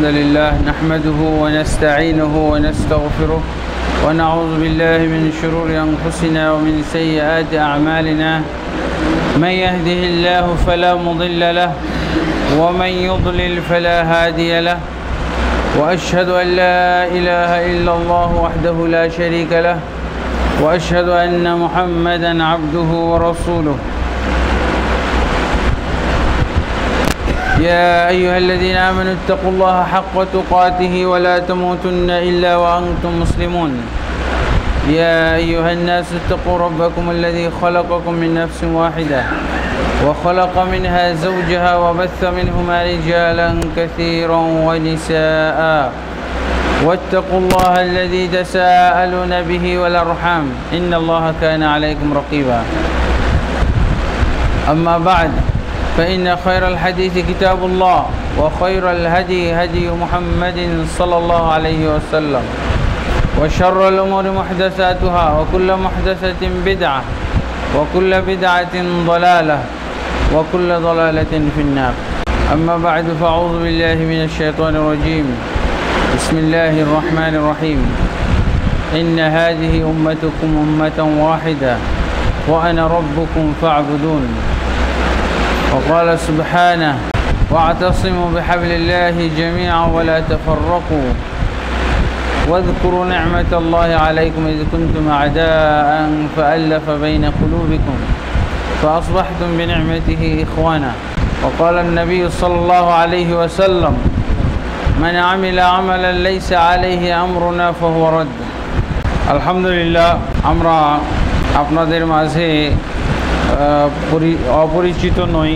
الحمد لله نحمده ونستعينه ونستغفره ونعوذ بالله من شرور أنفسنا ومن سيئات أعمالنا من يهده الله فلا مضل له ومن يضلل فلا هادي له وأشهد أن لا إله إلا الله وحده لا شريك له وأشهد أن محمدًا عبده ورسوله يا أيها الذين آمنوا اتقوا الله حق تقاته ولا تموتن إلا وأنتم مسلمون يا أيها الناس اتقوا ربكم الذي خلقكم من نفس واحدة وخلق منها زوجها وبث منهما رجالا كثيرا ونساء واتقوا الله الذي تساءلون به والأرحام إن الله كان عليكم رقيبا أما بعد فإن خير الحديث كتاب الله وخير الهدي هدي محمد صلى الله عليه وسلم وشر الأمور محدثاتها وكل محدثة بدعة وكل بدعة ضلالة وكل ضلالة في النار أما بعد فأعوذ بالله من الشيطان الرجيم بسم الله الرحمن الرحيم إن هذه أمتكم أمة واحدة وأنا ربكم فاعبدون وقال سبحانه واعتصموا بحبل الله جميعا ولا تفرقوا واذكروا نعمة الله عليكم إذ كنتم أعداء فألف بين قلوبكم فأصبحتم بنعمته إخوانا وقال النبي صلى الله عليه وسلم من عمل عملا ليس عليه أمرنا فهو رد الحمد لله আমরা আপনাদের মাঝে অপরিচিত নই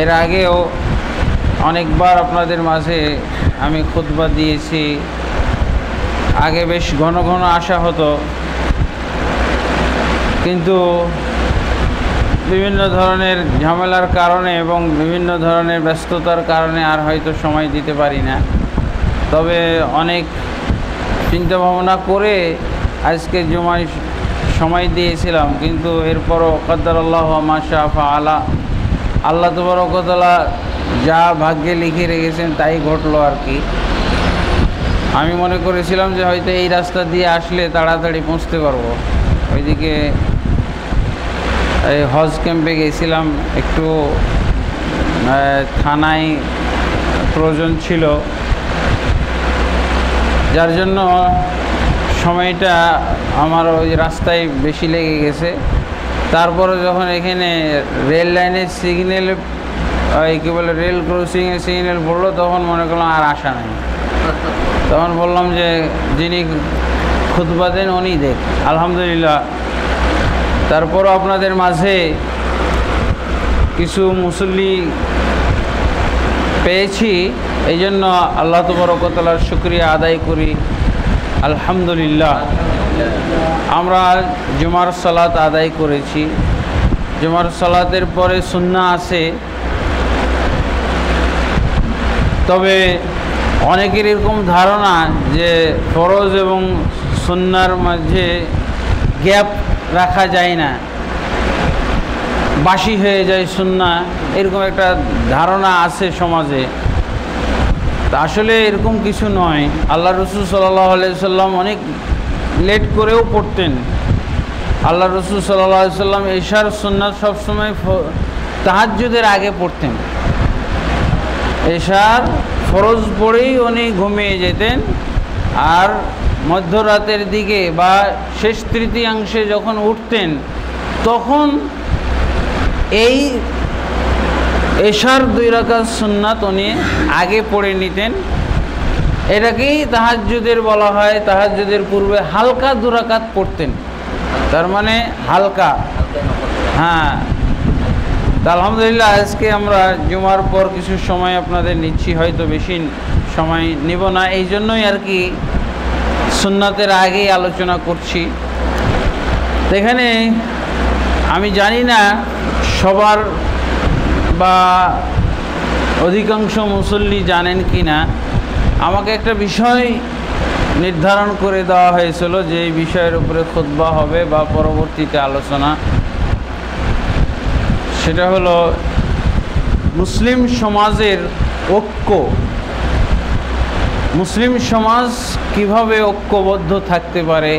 এর আগেও অনেকবার আপনাদের মাঝে আমি খুতবা দিয়েছি আগে বেশ ঘন ঘন আসা হতো কিন্তু বিভিন্ন ধরনের ঝামেলার কারণে এবং বিভিন্ন ধরনের ব্যস্ততার কারণে আর হয়তো সময় দিতে পারি না তবে অনেক চিন্তা ভাবনা করে আজকে জুমায় সময় দিয়েছিলাম কিন্তু এরপরও কদ্দারাল্লাহু মা শাআ ফাআলা আল্লাহ তাবারক ওয়া তাআলা যা ভাগ্যে লিখে রেখেছেন তাই ঘটলো আর কি আমি মনে করেছিলাম যে হয়তো এই রাস্তা দিয়ে আসলে তাড়াতাড়ি পৌঁছতে পারবো ওইদিকে এই হজ ক্যাম্পে গেছিলাম একটু থানায় প্রয়োজন ছিল যার জন্য সময়টা আমার ওই রাস্তায় বেশি লেগে গেছে তারপরে যখন এখানে রেল লাইনের সিগন্যাল কী বলে রেল ক্রসিংয়ের সিগন্যাল পড়লো তখন মনে করলাম আর আশা নাই তখন বললাম যে যিনি খুতবা দেন উনি দেখ আলহামদুলিল্লাহ তারপরও আপনাদের মাঝে কিছু মুসল্লি পেয়েছি এই জন্য আল্লাহ তাবারক ওয়া তাআলার শুকরিয়া আদায় করি আলহামদুলিল্লাহ আমরা জুমার সালাত আদায় করেছি জুমার সালাতের পরে সুন্নাহ আছে তবে অনেকের এরকম ধারণা যে ফরজ এবং সুন্নাহর মাঝে গ্যাপ রাখা যায় না বাসি হয়ে যায় সুন্নাহ এরকম একটা ধারণা আছে সমাজে তা আসলে এরকম কিছু নয় আল্লাহ রসুল সাল্লাল্লাহু আলাইহি সাল্লাম অনেক লেট করেও পড়তেন আল্লাহ রসুল সাল্লাল্লাহু আলাইহি সাল্লাম এশার সুন্নাত সবসময় তাহাজ্জুদের আগে পড়তেন এশার ফরজ পড়েই উনি ঘুমিয়ে যেতেন আর মধ্যরাতের দিকে বা শেষ তৃতীয়াংশে যখন উঠতেন তখন এই এশার 2 রাকাত সুন্নাত উনি আগে পড়ে নিতেন এটাকেই তাহাজ্জুদের বলা হয় তাহাজ্জুদের পূর্বে হালকা 2 রাকাত পড়তেন তার মানে হালকা হ্যাঁ তা আলহামদুলিল্লাহ আজকে আমরা জুমার পর কিছু সময় আপনাদের নিচ্ছি হয়তো বেশি সময় নিব না এই জন্যই আর কি সুন্নাতের আগেই আলোচনা করছি এখানে আমি জানি না সবার বা অধিকাংশ মুসল্লি জানেন কি না আমাকে একটা বিষয় নির্ধারণ করে দেওয়া হয়েছিল যে এই বিষয়ের উপরে খুতবা হবে বা পরবর্তীতে আলোচনা সেটা হলো মুসলিম সমাজের ঐক্য, মুসলিম সমাজ কিভাবে ঐক্যবদ্ধ থাকতে পারে,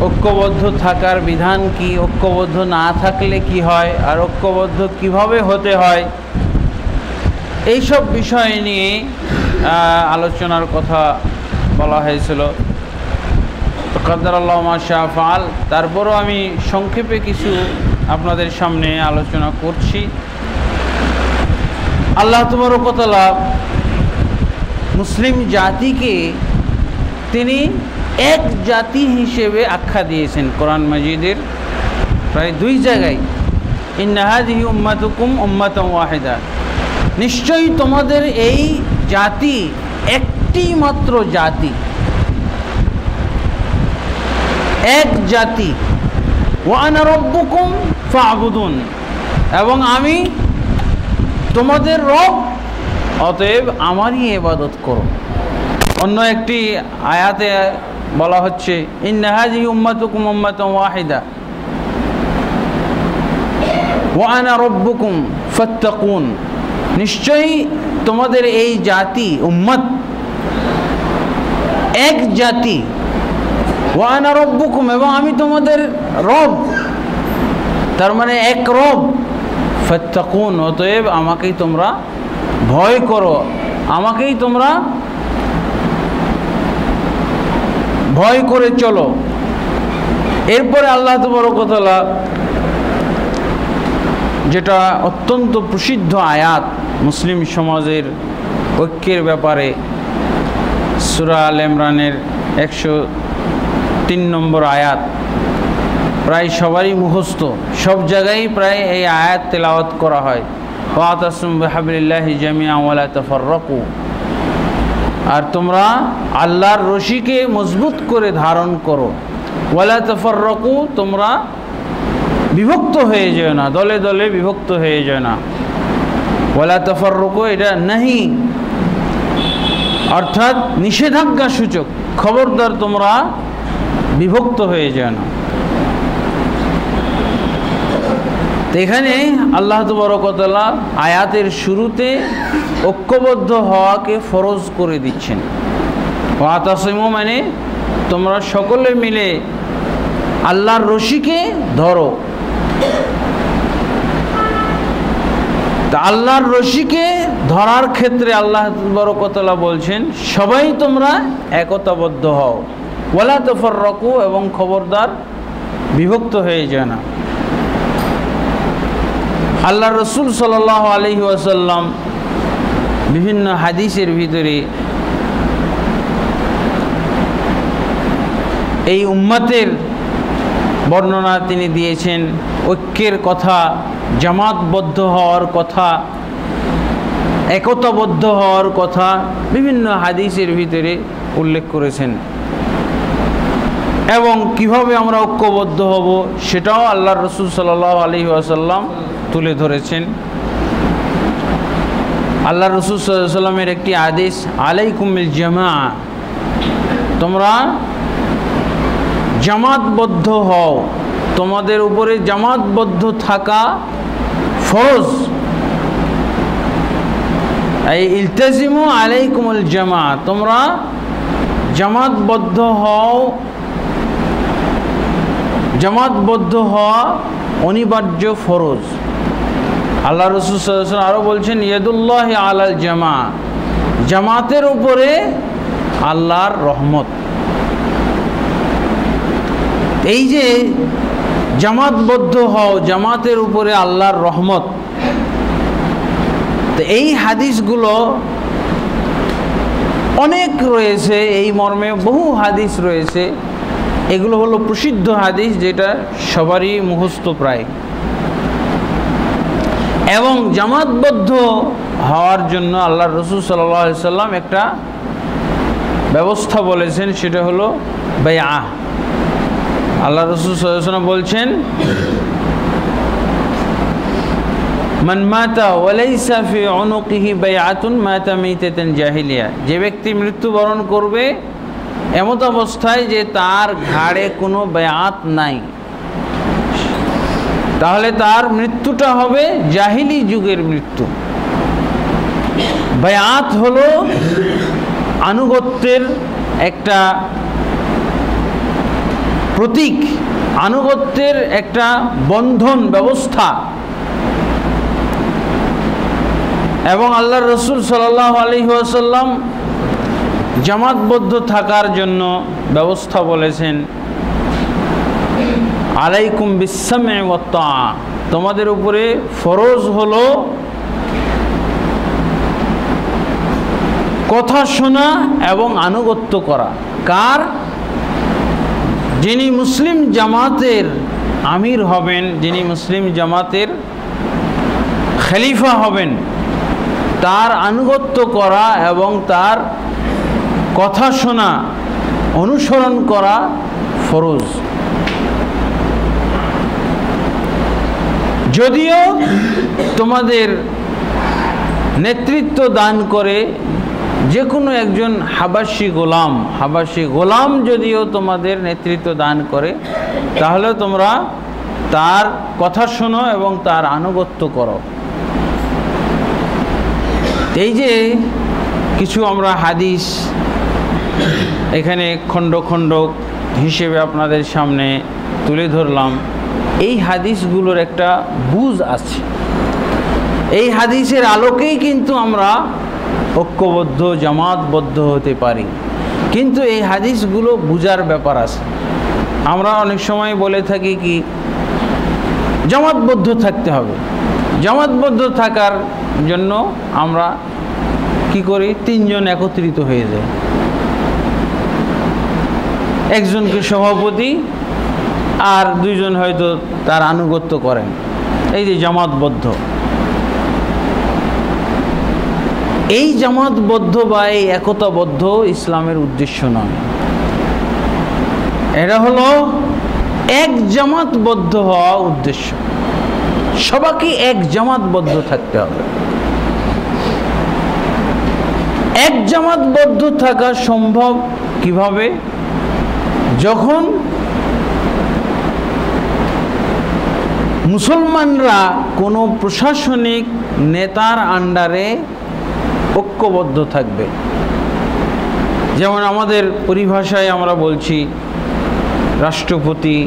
ঐক্যবদ্ধ থাকার বিধান কি, ঐক্যবদ্ধ না থাকলে কি হয়, আর ঐক্যবদ্ধ কিভাবে হতে হয়, এইসব বিষয় নিয়ে আলোচনার কথা বলা হয়েছিল। কাদ্দারাল্লাহু মা শাআ ফাআল। তারপরও আমি সংক্ষেপে কিছু আপনাদের সামনে আলোচনা করছি। আল্লাহ তাবারক ওয়া তাআলা মুসলিম জাতিকে তিনি এক জাতি হিসেবে আখ্যা দিয়েছেন কোরআন মাজিদের প্রায় 2 জায়গায়। ইন্না হাযিহি উম্মাতুকুম উম্মাতান ওয়াহিদা, নিশ্চয়ই তোমাদের এই জাতি একটি মাত্র জাতি, এক জাতি। ওয়া আনা রাব্বুকুম ফা'বুদুন, এবং আমি তোমাদের রব, অতএব আমারই ইবাদত করো। অন্য একটি আয়াতে বলা হচ্ছে ইন্না হাযিহি উম্মাতুকুম উম্মাতান ওয়াহিদা ওয়া আনা রাব্বুকুম ফাত্তাকুন, নিশ্চয়ই তোমাদের এই জাতি উম্মত এক জাতি। ওয়া আনা রাব্বুকুম, এবং আমি তোমাদের রব, তার মানে এক রব। ফাত্তাকুন, অতএব আমাকেই তোমরা ভয় করো, আমাকেই তোমরা ভয় করে চলো। এরপরে আল্লাহ তাবারক ওয়া তাআলা যেটা অত্যন্ত প্রসিদ্ধ আয়াত মুসলিম সমাজের ঐক্যের ব্যাপারে, সূরা আল ইমরানের 103 নম্বর আয়াত, প্রায় সবারই মুখস্থ, সব জায়গায় প্রায় এই আয়াত তেলাওয়াত করা হয়। ওয়াতাসিমু বিহাবলিল্লাহি জামিআন ওয়া লা তাফাররাকু, আর তোমরা আল্লাহর রশিকে মজবুত করে ধারণ করো। ওয়া লা তাফাররাকু, তোমরা বিভক্ত হয়ে যেও না, দলে দলে বিভক্ত হয়ে যেও না। ওয়া লা তাফাররাকু এটা নাহি, অর্থাৎ নিষেধাজ্ঞা সূচক, খবরদার তোমরা বিভক্ত হয়ে যেও না। তো এখানে আল্লাহ তাবারক ওয়া তাআলা আয়াতের শুরুতে ঐক্যবদ্ধ হওয়াকে ফরজ করে দিচ্ছেন। ওয়াতাসিমু মানে তোমরা সকলে মিলে আল্লাহর রশিকে ধরো। তা আল্লাহর রশিকে ধরার ক্ষেত্রে আল্লাহ তাবারক ওয়া তাআলা বলছেন সবাই তোমরা একতাবদ্ধ হও, ওয়ালা তাফাররাকু, এবং খবরদার বিভক্ত হয়ে যায় না। আল্লাহ রসুল সাল্লাল্লাহু আলাইহি ওয়াসাল্লাম বিভিন্ন হাদিসের ভিতরে এই উম্মতের বর্ণনা তিনি দিয়েছেন, ঐক্যের কথা, জামাতবদ্ধ হওয়ার কথা, একতাবদ্ধ হওয়ার কথা বিভিন্ন হাদিসের ভিতরে উল্লেখ করেছেন। এবং কিভাবে আমরা ঐক্যবদ্ধ হব সেটাও আল্লাহ রসুল সাল্লাল্লাহু আলাইহি ওয়াসাল্লাম তুলে ধরেছেন। আল্লাহ রসুল সাল্লাল্লাহু আলাইহি ওয়াসাল্লামের একটি আদেশ, আলাইকুম বিল জামাআ, তোমরা জামাতবদ্ধ হও, তোমাদের উপরে জামাতবদ্ধ থাকা ফরজ। এই ইলতাজিমু আলাইকুমুল জামাআ, তোমরা জামাতবদ্ধ হও, জামাতবদ্ধ হওয়া অনিবার্য ফরজ। আল্লাহ রাসূল সাল্লাল্লাহু আলাইহি ওয়াসাল্লাম আরও বলছেন ইয়াদুল্লাহি আলাল জামা, জামাতের উপরে আল্লাহর রহমত। এই যে জামাতবদ্ধ হও, জামাতের উপরে আল্লাহর রহমত, তো এই হাদিসগুলো অনেক রয়েছে, এই মর্মে বহু হাদিস রয়েছে। এগুলো হলো প্রসিদ্ধ হাদিস, যেটা সবারই মুখস্থ প্রায়। এবং জামাতবদ্ধ হওয়ার জন্য আল্লাহ রসুল সাল্লাল্লাহু আলাইহি সাল্লাম একটা ব্যবস্থা বলেছেন, সেটা হলো বাইআহ। আল্লাহ রসুল সাল্লাল্লাহু আলাইহি সাল্লাম বলছেন মান মাতা ওয়ালাইসা ফি উনুকিহি বাইআতুন মাতা মাইতাতান জাহিলিয়া, যে ব্যক্তি মৃত্যুবরণ করবে এমত অবস্থায় যে তার ঘাড়ে কোনো বায়াত নাই, তাহলে তার মৃত্যুটা হবে জাহিলি যুগের মৃত্যু। বায়াত হলো আনুগত্যের একটা প্রতীক, আনুগত্যের একটা বন্ধন ব্যবস্থা। এবং আল্লাহর রাসূল সাল্লাল্লাহু আলাইহি ওয়াসাল্লাম জামাতবদ্ধ থাকার জন্য ব্যবস্থা বলেছেন, আলাইকুম বিসসাম'i ওয়াত তাআ, তোমাদের উপরে ফরজ হলো কথা শোনা এবং আনুগত্য করা। কার? যিনি মুসলিম জামাতের আমির হবেন, যিনি মুসলিম জামাতের খলিফা হবেন, তার আনুগত্য করা এবং তার কথা শোনা, অনুসরণ করা ফরজ। যদিও তোমাদের নেতৃত্ব দান করে যে কোনো একজন হাবাসি গোলাম যদিও তোমাদের নেতৃত্ব দান করে, তাহলে তোমরা তার কথা শোনো এবং তার আনুগত্য করো। এই যে কিছু আমরা হাদিস এখানে খণ্ড খণ্ড হিসেবে আপনাদের সামনে তুলে ধরলাম, এই হাদিসগুলোর একটা বুঝ আছে। এই হাদিসের আলোকেই কিন্তু আমরা ঐক্যবদ্ধ জামাতবদ্ধ হতে পারি, কিন্তু এই হাদিসগুলো বুঝার ব্যাপার আছে। আমরা অনেক সময় বলে থাকি কি জামাতবদ্ধ থাকতে হবে, জামাতবদ্ধ থাকার জন্য আমরা কি করি, তিনজন একত্রিত হয়ে যায়, একজনকে সভাপতি আর দুইজন হয়তো তার আনুগত্য করেন, এই যে জামাতবদ্ধ। এই জামাতবদ্ধ বা এই একতাবদ্ধ ইসলামের উদ্দেশ্য নয়। এটা হলো এক জামাতবদ্ধ হওয়া উদ্দেশ্য। সবাইকে এক জামাতবদ্ধ থাকতে হবে। এক জামাতবদ্ধ থাকা সম্ভব কিভাবে? যখন মুসলমানরা কোনো প্রশাসনিক নেতার আন্ডারে ঐক্যবদ্ধ থাকবে। যেমন আমাদের পরিভাষায় আমরা বলছি রাষ্ট্রপতি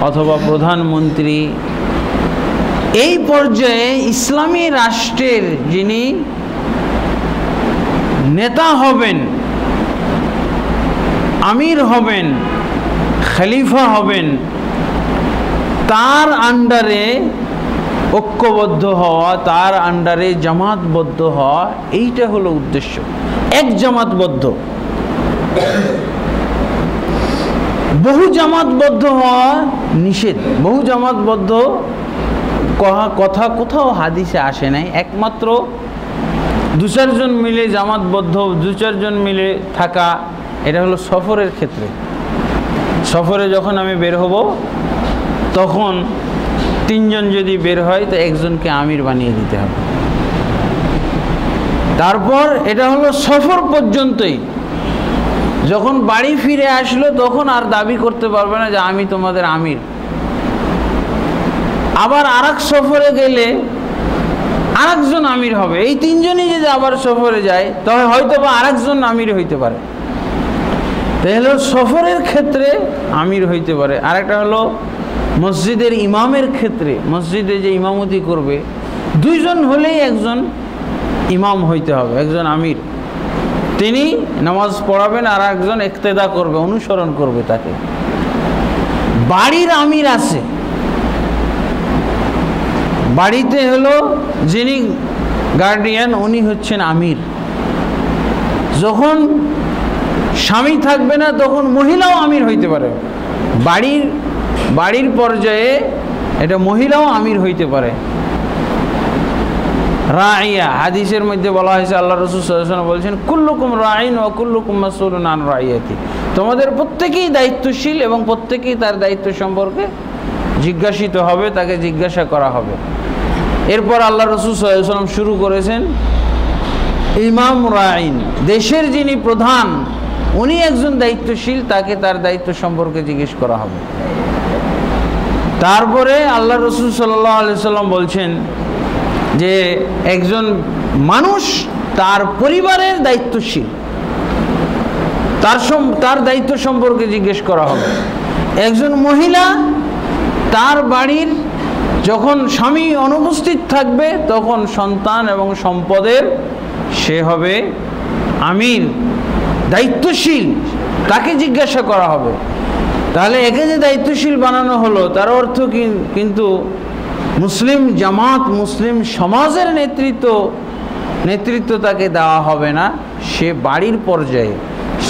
অথবা প্রধানমন্ত্রী। এই পর্যায়ে ইসলামী রাষ্ট্রের যিনি নেতা হবেন, আমির হবেন, খলিফা হবেন, তার আন্ডারে ঐক্যবদ্ধ হওয়া, তার আন্ডারে জামাতবদ্ধ হওয়া, এইটা হলো উদ্দেশ্য। এক জামাতবদ্ধ। বহু জামাতবদ্ধ হওয়া নিষেধ। বহু জামাতবদ্ধ কথা কোথাও হাদিসে আসে নাই। একমাত্র দু চারজন মিলে জামাতবদ্ধ, দু চারজন মিলে থাকা, এটা হলো সফরের ক্ষেত্রে। সফরে যখন আমি বের হব তখন তিনজন যদি বের হয় তো একজনকে আমির বানিয়ে দিতে হবে। তারপর এটা হলো সফর পর্যন্তই। যখন বাড়ি ফিরে আসলো তখন আর দাবি করতে পারবে না যে আমি তোমাদের আমির। আবার আরেক সফরে গেলে আরেকজন আমির হবে। এই তিনজনই যদি আবার সফরে যায় তাহলে হয়তো বা আরেকজন আমির হইতে পারে। তাহলে সফরের ক্ষেত্রে আমির হইতে পারে। আরেকটা হলো মসজিদের ইমামের ক্ষেত্রে, মসজিদে যে ইমামতি করবে দুইজন হলেই একজন ইমাম হইতে হবে, একজন আমির। তিনি নামাজ পড়াবেন আর একজন ইক্তেদা করবে, অনুসরণ করবে তাকে। বাড়ির আমির আছে, বাড়িতে হলো যিনি গার্ডিয়ান উনি হচ্ছেন আমির। যখন স্বামী থাকবে না তখন মহিলাও আমির হইতে পারে। বাড়ির পর্যায়ে এটা মহিলাও আমির হইতে পারে। রাইয়া, হাদিসের মধ্যে বলা হয়েছে, আল্লাহ রাসূল সাল্লাল্লাহু আলাইহি ওয়াসাল্লাম বলছেন কুল্লুকুম রাইন ওয়া কুল্লুকুম মাসউলুন আন রাইয়াতি। তোমাদের প্রত্যেকেই দায়িত্বশীল এবং প্রত্যেকেই তার দায়িত্ব সম্পর্কে জিজ্ঞাসিত হবে, তাকে জিজ্ঞাসা করা হবে। এরপর আল্লাহ রাসূল সাল্লাল্লাহু আলাইহি ওয়াসাল্লাম শুরু করেছেন ইমাম রাইন, দেশের যিনি প্রধান উনি একজন দায়িত্বশীল, তাকে তার দায়িত্ব সম্পর্কে জিজ্ঞেস করা হবে। তারপরে আল্লাহ রাসূল সাল্লাল্লাহু আলাইহি ওয়াসাল্লাম বলছেন যে একজন মানুষ তার পরিবারের দায়িত্বশীল, তার দায়িত্ব সম্পর্কে জিজ্ঞেস করা হবে। একজন মহিলা তার বাড়ির যখন স্বামী অনুপস্থিত থাকবে তখন সন্তান এবং সম্পদের সে হবে আমির, দায়িত্বশীল, তাকে জিজ্ঞাসা করা হবে। তাহলে একে যে দায়িত্বশীল বানানো হলো তার অর্থ কিন্তু মুসলিম জামাত, মুসলিম সমাজের নেতৃত্ব তাকে দেওয়া হবে না। সে বাড়ির পর্যায়ে,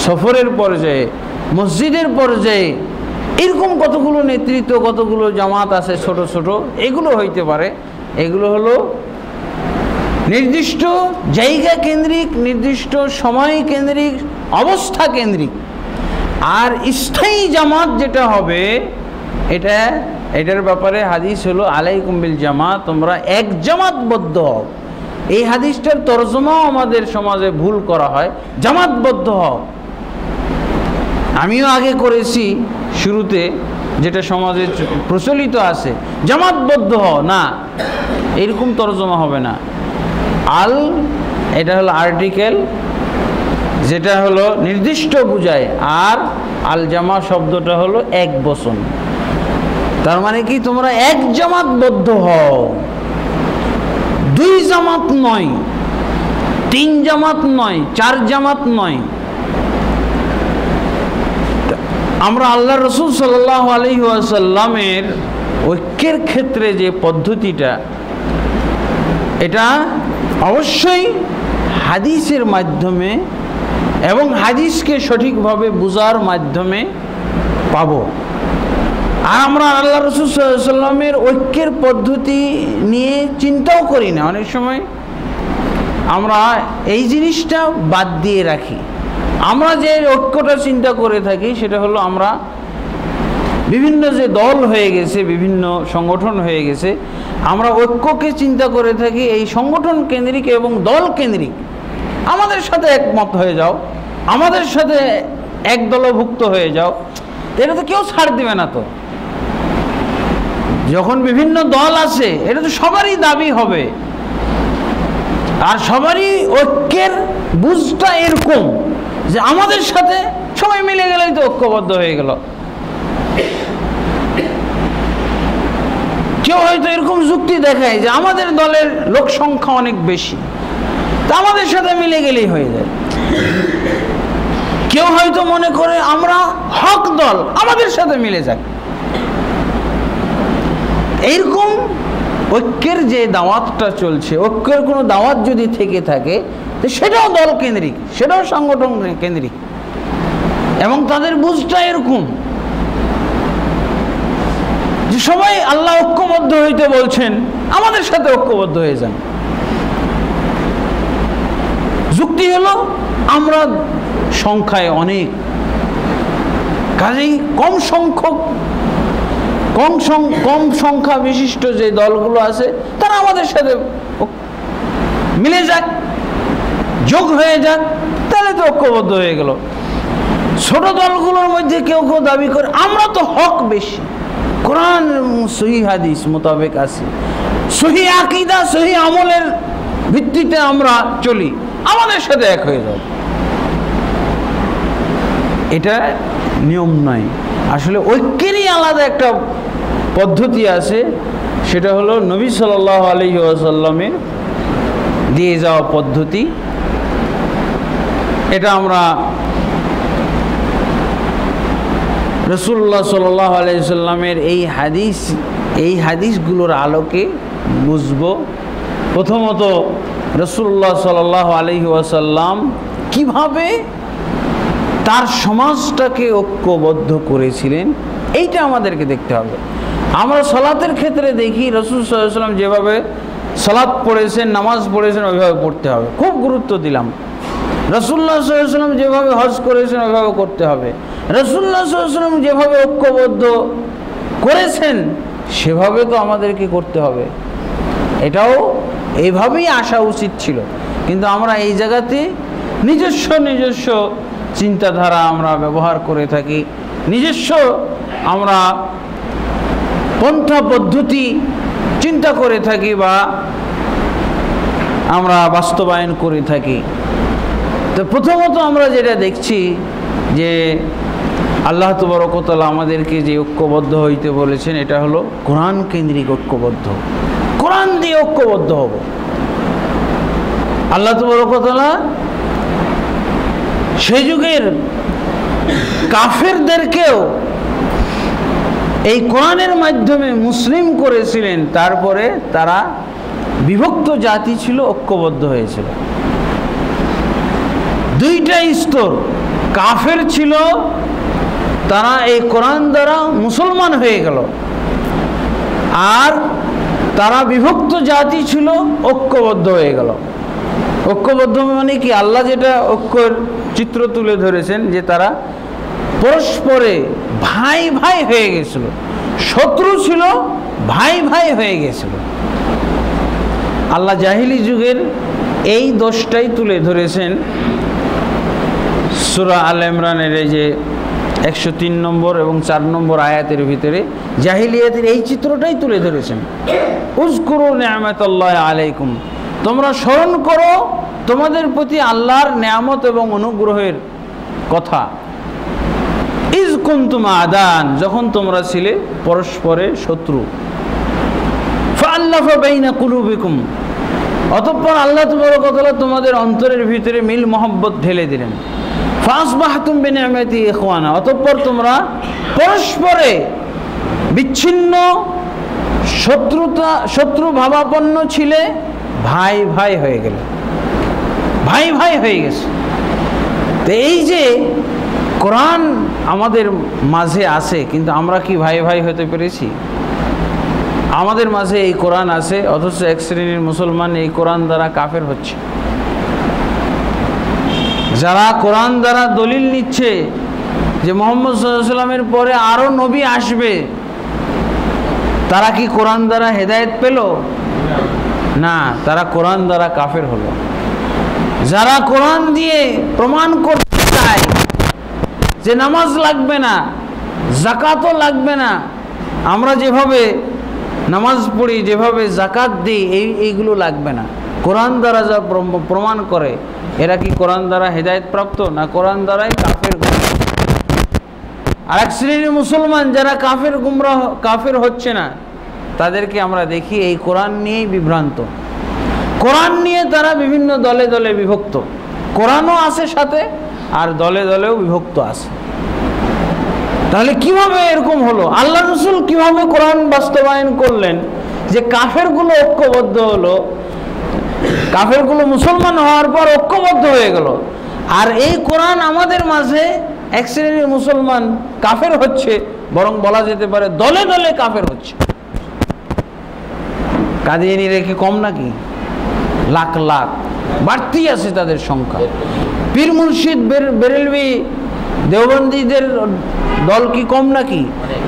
সফরের পর্যায়ে, মসজিদের পর্যায়ে এরকম কতগুলো নেতৃত্ব, কতগুলো জামাত আছে ছোট ছোট, এগুলো হইতে পারে। এগুলো হলো নির্দিষ্ট জায়গা কেন্দ্রিক, নির্দিষ্ট সময় কেন্দ্রিক, অবস্থা কেন্দ্রিক। আর স্থায়ী জামাত যেটা হবে, এটার ব্যাপারে হাদিস হলো আলাইকুম বিল জামাত, তোমরা এক জামাতবদ্ধ হও। এই হাদিসটার তরজমাও আমাদের সমাজে ভুল করা হয়, জামাতবদ্ধ হও। আমিও আগে করেছি শুরুতে, যেটা সমাজে প্রচলিত আছে, জামাতবদ্ধ হও না, এরকম তরজমা হবে না। এটা হলো আর্টিকেল, যেটা হলো নির্দিষ্ট বুঝায়, আর আল জামা শব্দটা হলো এক বচন। তার মানে কি তোমরা এক জামাতবদ্ধ হও, দুই জামাত নয়, তিন জামাত নয়, চার জামাত নয়। আমরা আল্লাহ রসুল সাল্লাল্লাহু আলাইহি ওয়াসাল্লামের ঐক্যের ক্ষেত্রে যে পদ্ধতিটা, এটা অবশ্যই হাদিসের মাধ্যমে এবং হাদিসকে সঠিকভাবে বোঝার মাধ্যমে পাব। আর আমরা আল্লাহ রসুল সাল্লাল্লাহু আলাইহি ওয়াসাল্লামের ঐক্যের পদ্ধতি নিয়ে চিন্তাও করি না। অনেক সময় আমরা এই জিনিসটা বাদ দিয়ে রাখি। আমরা যে ঐক্যটা চিন্তা করে থাকি সেটা হলো, আমরা বিভিন্ন যে দল হয়ে গেছে, বিভিন্ন সংগঠন হয়ে গেছে, আমরা ঐক্যকে চিন্তা করে থাকি এই সংগঠন কেন্দ্রিক এবং দল কেন্দ্রিক। আমাদের সাথে একমত হয়ে যাও, আমাদের সাথে এক দলভুক্ত হয়ে যাও, এটা তো কেউ ছাড় দিবে না। তো যখন বিভিন্ন দল আছে, এটা তো সবারই দাবি হবে, আর সবারই ঐক্যের বুঝটা এরকম যে আমাদের সাথে সবাই মিলে গেলেই তো ঐক্যবদ্ধ হয়ে গেল। কেউ হয়তো এরকম যুক্তি দেখায় যে আমাদের দলের লোক সংখ্যা অনেক বেশি, তা আমাদের সাথে মিলে গেলেই হয়ে যায়। কেউ হয়তো মনে করে আমরা হক দল, আমাদের সাথে মিলে যাক। এইরকম ঐক্যের যে দাওয়াতটা চলছে, ঐক্যের কোনো দাওয়াত যদি থেকে থাকে, তো সেটাও দল কেন্দ্রিক, সেটাও সংগঠন কেন্দ্রিক, এবং তাদের বুঝটা এরকম যে সবাই আল্লাহ ঐক্যবদ্ধ হইতে বলছেন, আমাদের সাথে ঐক্যবদ্ধ হয়ে যান। যুক্তি হলো আমরা সংখ্যায় অনেক, কাজেই কম সংখ্যা বিশিষ্ট যে দলগুলো আছে তারা আমাদের সাথে মিলে যাক, যোগ হয়ে যাক, তাহলে তো ঐক্যবদ্ধ হয়ে গেল। ছোট দলগুলোর মধ্যে কেউ কেউ দাবি করে আমরা তো হক বেশি, কোরআন সহি হাদিস মোতাবেক আছি, সহি আকীদা, সহি আমলের ভিত্তিতে আমরা চলি, আমাদের সাথে এক হয়ে যাও। এটা নিয়ম নয়। আসলে ঐক্যেরই আলাদা একটা পদ্ধতি আছে, সেটা হলো নবী সাল্লাল্লাহু আলাইহি ওয়াসাল্লামের দিয়ে যাওয়া পদ্ধতি। এটা আমরা রাসূলুল্লাহ সাল্লাল্লাহু আলাইহি ওয়াসাল্লামের এই হাদিসগুলোর আলোকে বুঝব। প্রথমত রাসূলুল্লাহ সাল্লাল্লাহু আলাইহি ওয়াসাল্লাম কিভাবে তার সমাজটাকে ঐক্যবদ্ধ করেছিলেন, এইটা আমাদেরকে দেখতে হবে। আমরা সালাতের ক্ষেত্রে দেখি রাসূল সাল্লাল্লাহু আলাইহি ওয়াসাল্লাম যেভাবে সালাত পড়েছেন, নামাজ পড়েছেন, ওইভাবে পড়তে হবে, খুব গুরুত্ব দিলাম। রাসূলুল্লাহ সাল্লাল্লাহু আলাইহি ওয়াসাল্লাম যেভাবে হজ করেছেন ওইভাবে করতে হবে। রাসূলুল্লাহ সাল্লাল্লাহু আলাইহি ওয়াসাল্লাম যেভাবে ঐক্যবদ্ধ করেছেন সেভাবে তো আমাদেরকে করতে হবে। এটাও এইভাবেই আসা উচিত ছিল, কিন্তু আমরা এই জায়গাতে নিজস্ব চিন্তাধারা আমরা ব্যবহার করে থাকি, নিজস্ব আমরা পন্থা পদ্ধতি চিন্তা করে থাকি, বা আমরা বাস্তবায়ন করে থাকি। তো প্রথমত আমরা যেটা দেখছি যে আল্লাহ তাবারক ওয়া তাআলা আমাদেরকে যে ঐক্যবদ্ধ হইতে বলেছেন এটা হলো কোরআন কেন্দ্রিক ঐক্যবদ্ধ, কোরআন দিয়ে ঐক্যবদ্ধ হব। আল্লাহ তাবারক ওয়া তাআলা সেই যুগের কাফেরদেরকেও এই কোরআনের মাধ্যমে মুসলিম করেছিলেন, তারপরে তারা বিভক্ত জাতি ছিল, ঐক্যবদ্ধ হয়েছিল। দুইটা স্তর, কাফের ছিল, তারা এই কোরআন দ্বারা মুসলমান হয়ে গেল, আর তারা বিভক্ত জাতি ছিল, ঐক্যবদ্ধ হয়ে গেল। ঐক্যবদ্ধ মানে কি? আল্লাহ যেটা ঐক্যের চিত্র তুলে ধরেছেন যে তারা পরস্পরে ভাই ভাই হয়ে গেছিল, শত্রু ছিল ভাই ভাই হয়ে গেছিল। আল্লাহ জাহিলি যুগের এই দোষটাই তুলে ধরেছেন সূরা আল ইমরানের এই যে 103 নম্বর এবং 4 নম্বর আয়াতের ভিতরে জাহিলিয়াতের এই চিত্রটাই তুলে ধরেছেন। উযকুরু নি'মাতাল্লাহি আলাইকুম, তোমরা স্মরণ করো তোমাদের প্রতি আল্লাহর নিয়ামত এবং অনুগ্রহের কথা। ইজ কুনতুম আদান, যখন তোমরা ছিলে পরস্পরের শত্রু। ফাআল্লাফা বাইনা কুলুবিকুম, অতঃপর আল্লাহ তাবারক ওয়া তাআলা তোমাদের অন্তরের ভিতরে মিল মহব্বত ঢেলে দিলেন। ফাসবাহতুম বিনি'মাতি ইখওয়ানা, অতঃপর তোমরা পরস্পরে বিচ্ছিন্ন শত্রু ভাবাপন্ন ছিলে, ভাই ভাই হয়ে গেল, ভাই ভাই হয়ে গেছে। তো এই যে কোরআন আমাদের মাঝে আছে, কিন্তু আমরা কি ভাই ভাই হতে পেরেছি? আমাদের মাঝে এই কোরআন আছে, অথচ এক শ্রেণীর মুসলমান এই কোরআন দ্বারা কাফের হচ্ছে। যারা কোরআন দ্বারা দলিল নিচ্ছে যে মুহাম্মদ সাল্লাল্লাহু আলাইহি ওয়াসাল্লামের পরে আরো নবী আসবে, তারা কি কোরআন দ্বারা হেদায়েত পেল? না, তারা কোরআন দ্বারা কাফের হলো। যারা কোরআন দিয়ে প্রমাণ করতে চায় যে নামাজ লাগবে না, যাকাতও লাগবে না, আমরা যেভাবে নামাজ পড়ি, যেভাবে যাকাত দিই, এইগুলো লাগবে না, কোরআন দ্বারা যা প্রমাণ করে, এরা কি কোরআন দ্বারা হেদায়েত প্রাপ্ত? না, কোরআন দ্বারাই কাফের। আর এক শ্রেণীর মুসলমান যারা কাফের হচ্ছে না, তাদেরকে আমরা দেখি এই কোরআন নিয়েই বিভ্রান্ত। কোরআন নিয়ে তারা বিভিন্ন দলে দলে বিভক্ত, কোরআনও আছে সাথে, আর দলে দলেও বিভক্ত আছে। তাহলে কিভাবে এরকম হলো? আল্লাহ রাসূল কিভাবে কোরআন বাস্তবায়ন করলেন যে কাফেরগুলো ঐক্যবদ্ধ হলো, কাফেরগুলো মুসলমান হওয়ার পর ঐক্যবদ্ধ হয়ে গেল, আর এই কোরআন আমাদের মাঝে এক শ্রেণীর মুসলমান কাফের হচ্ছে, বরং বলা যেতে পারে দলে দলে কাফের হচ্ছে। কাদিয়ানীরা কি কম নাকি? লাখ লাখ বাড়তি আছে তাদের সংখ্যা। পীর মুর্শিদ বেরেলভি দেওবন্দীদের দল কি কম নাকি?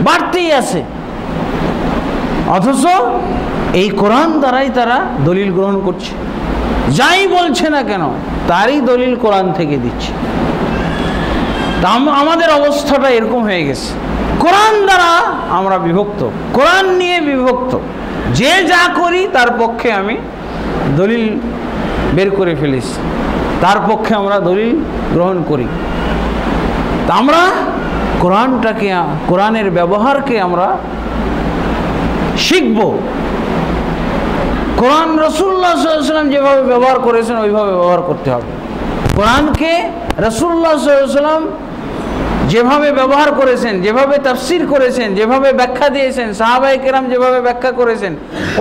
বাড়তেই আছে। অথচ এই কোরআন দ্বারাই তারা দলিল গ্রহণ করছে, যাই বলছে না কেন তারই দলিল কোরআন থেকে দিচ্ছে। তা আমাদের অবস্থাটা এরকম হয়ে গেছে, কোরআন দ্বারা আমরা বিভক্ত, কোরআন নিয়ে বিভক্ত। যে যা করি তার পক্ষে আমি দলিল বের করে ফেলেছি, তার পক্ষে আমরা দলিল গ্রহণ করি। তা আমরা কোরআনটাকে, কোরআনের ব্যবহারকে আমরা শিখব। কোরআন রাসূলুল্লাহ সাল্লাল্লাহু আলাইহি ওয়াসাল্লাম যেভাবে ব্যবহার করেছেন ওইভাবে ব্যবহার করতে হবে। কোরআনকে রাসূলুল্লাহ সাল্লাল্লাহু আলাইহি ওয়াসাল্লাম যেভাবে ব্যবহার করেছেন, যেভাবে তাফসীর করেছেন, যেভাবে ব্যাখ্যা দিয়েছেন, সাহাবায়ে কেরাম যেভাবে ব্যাখ্যা করেছেন,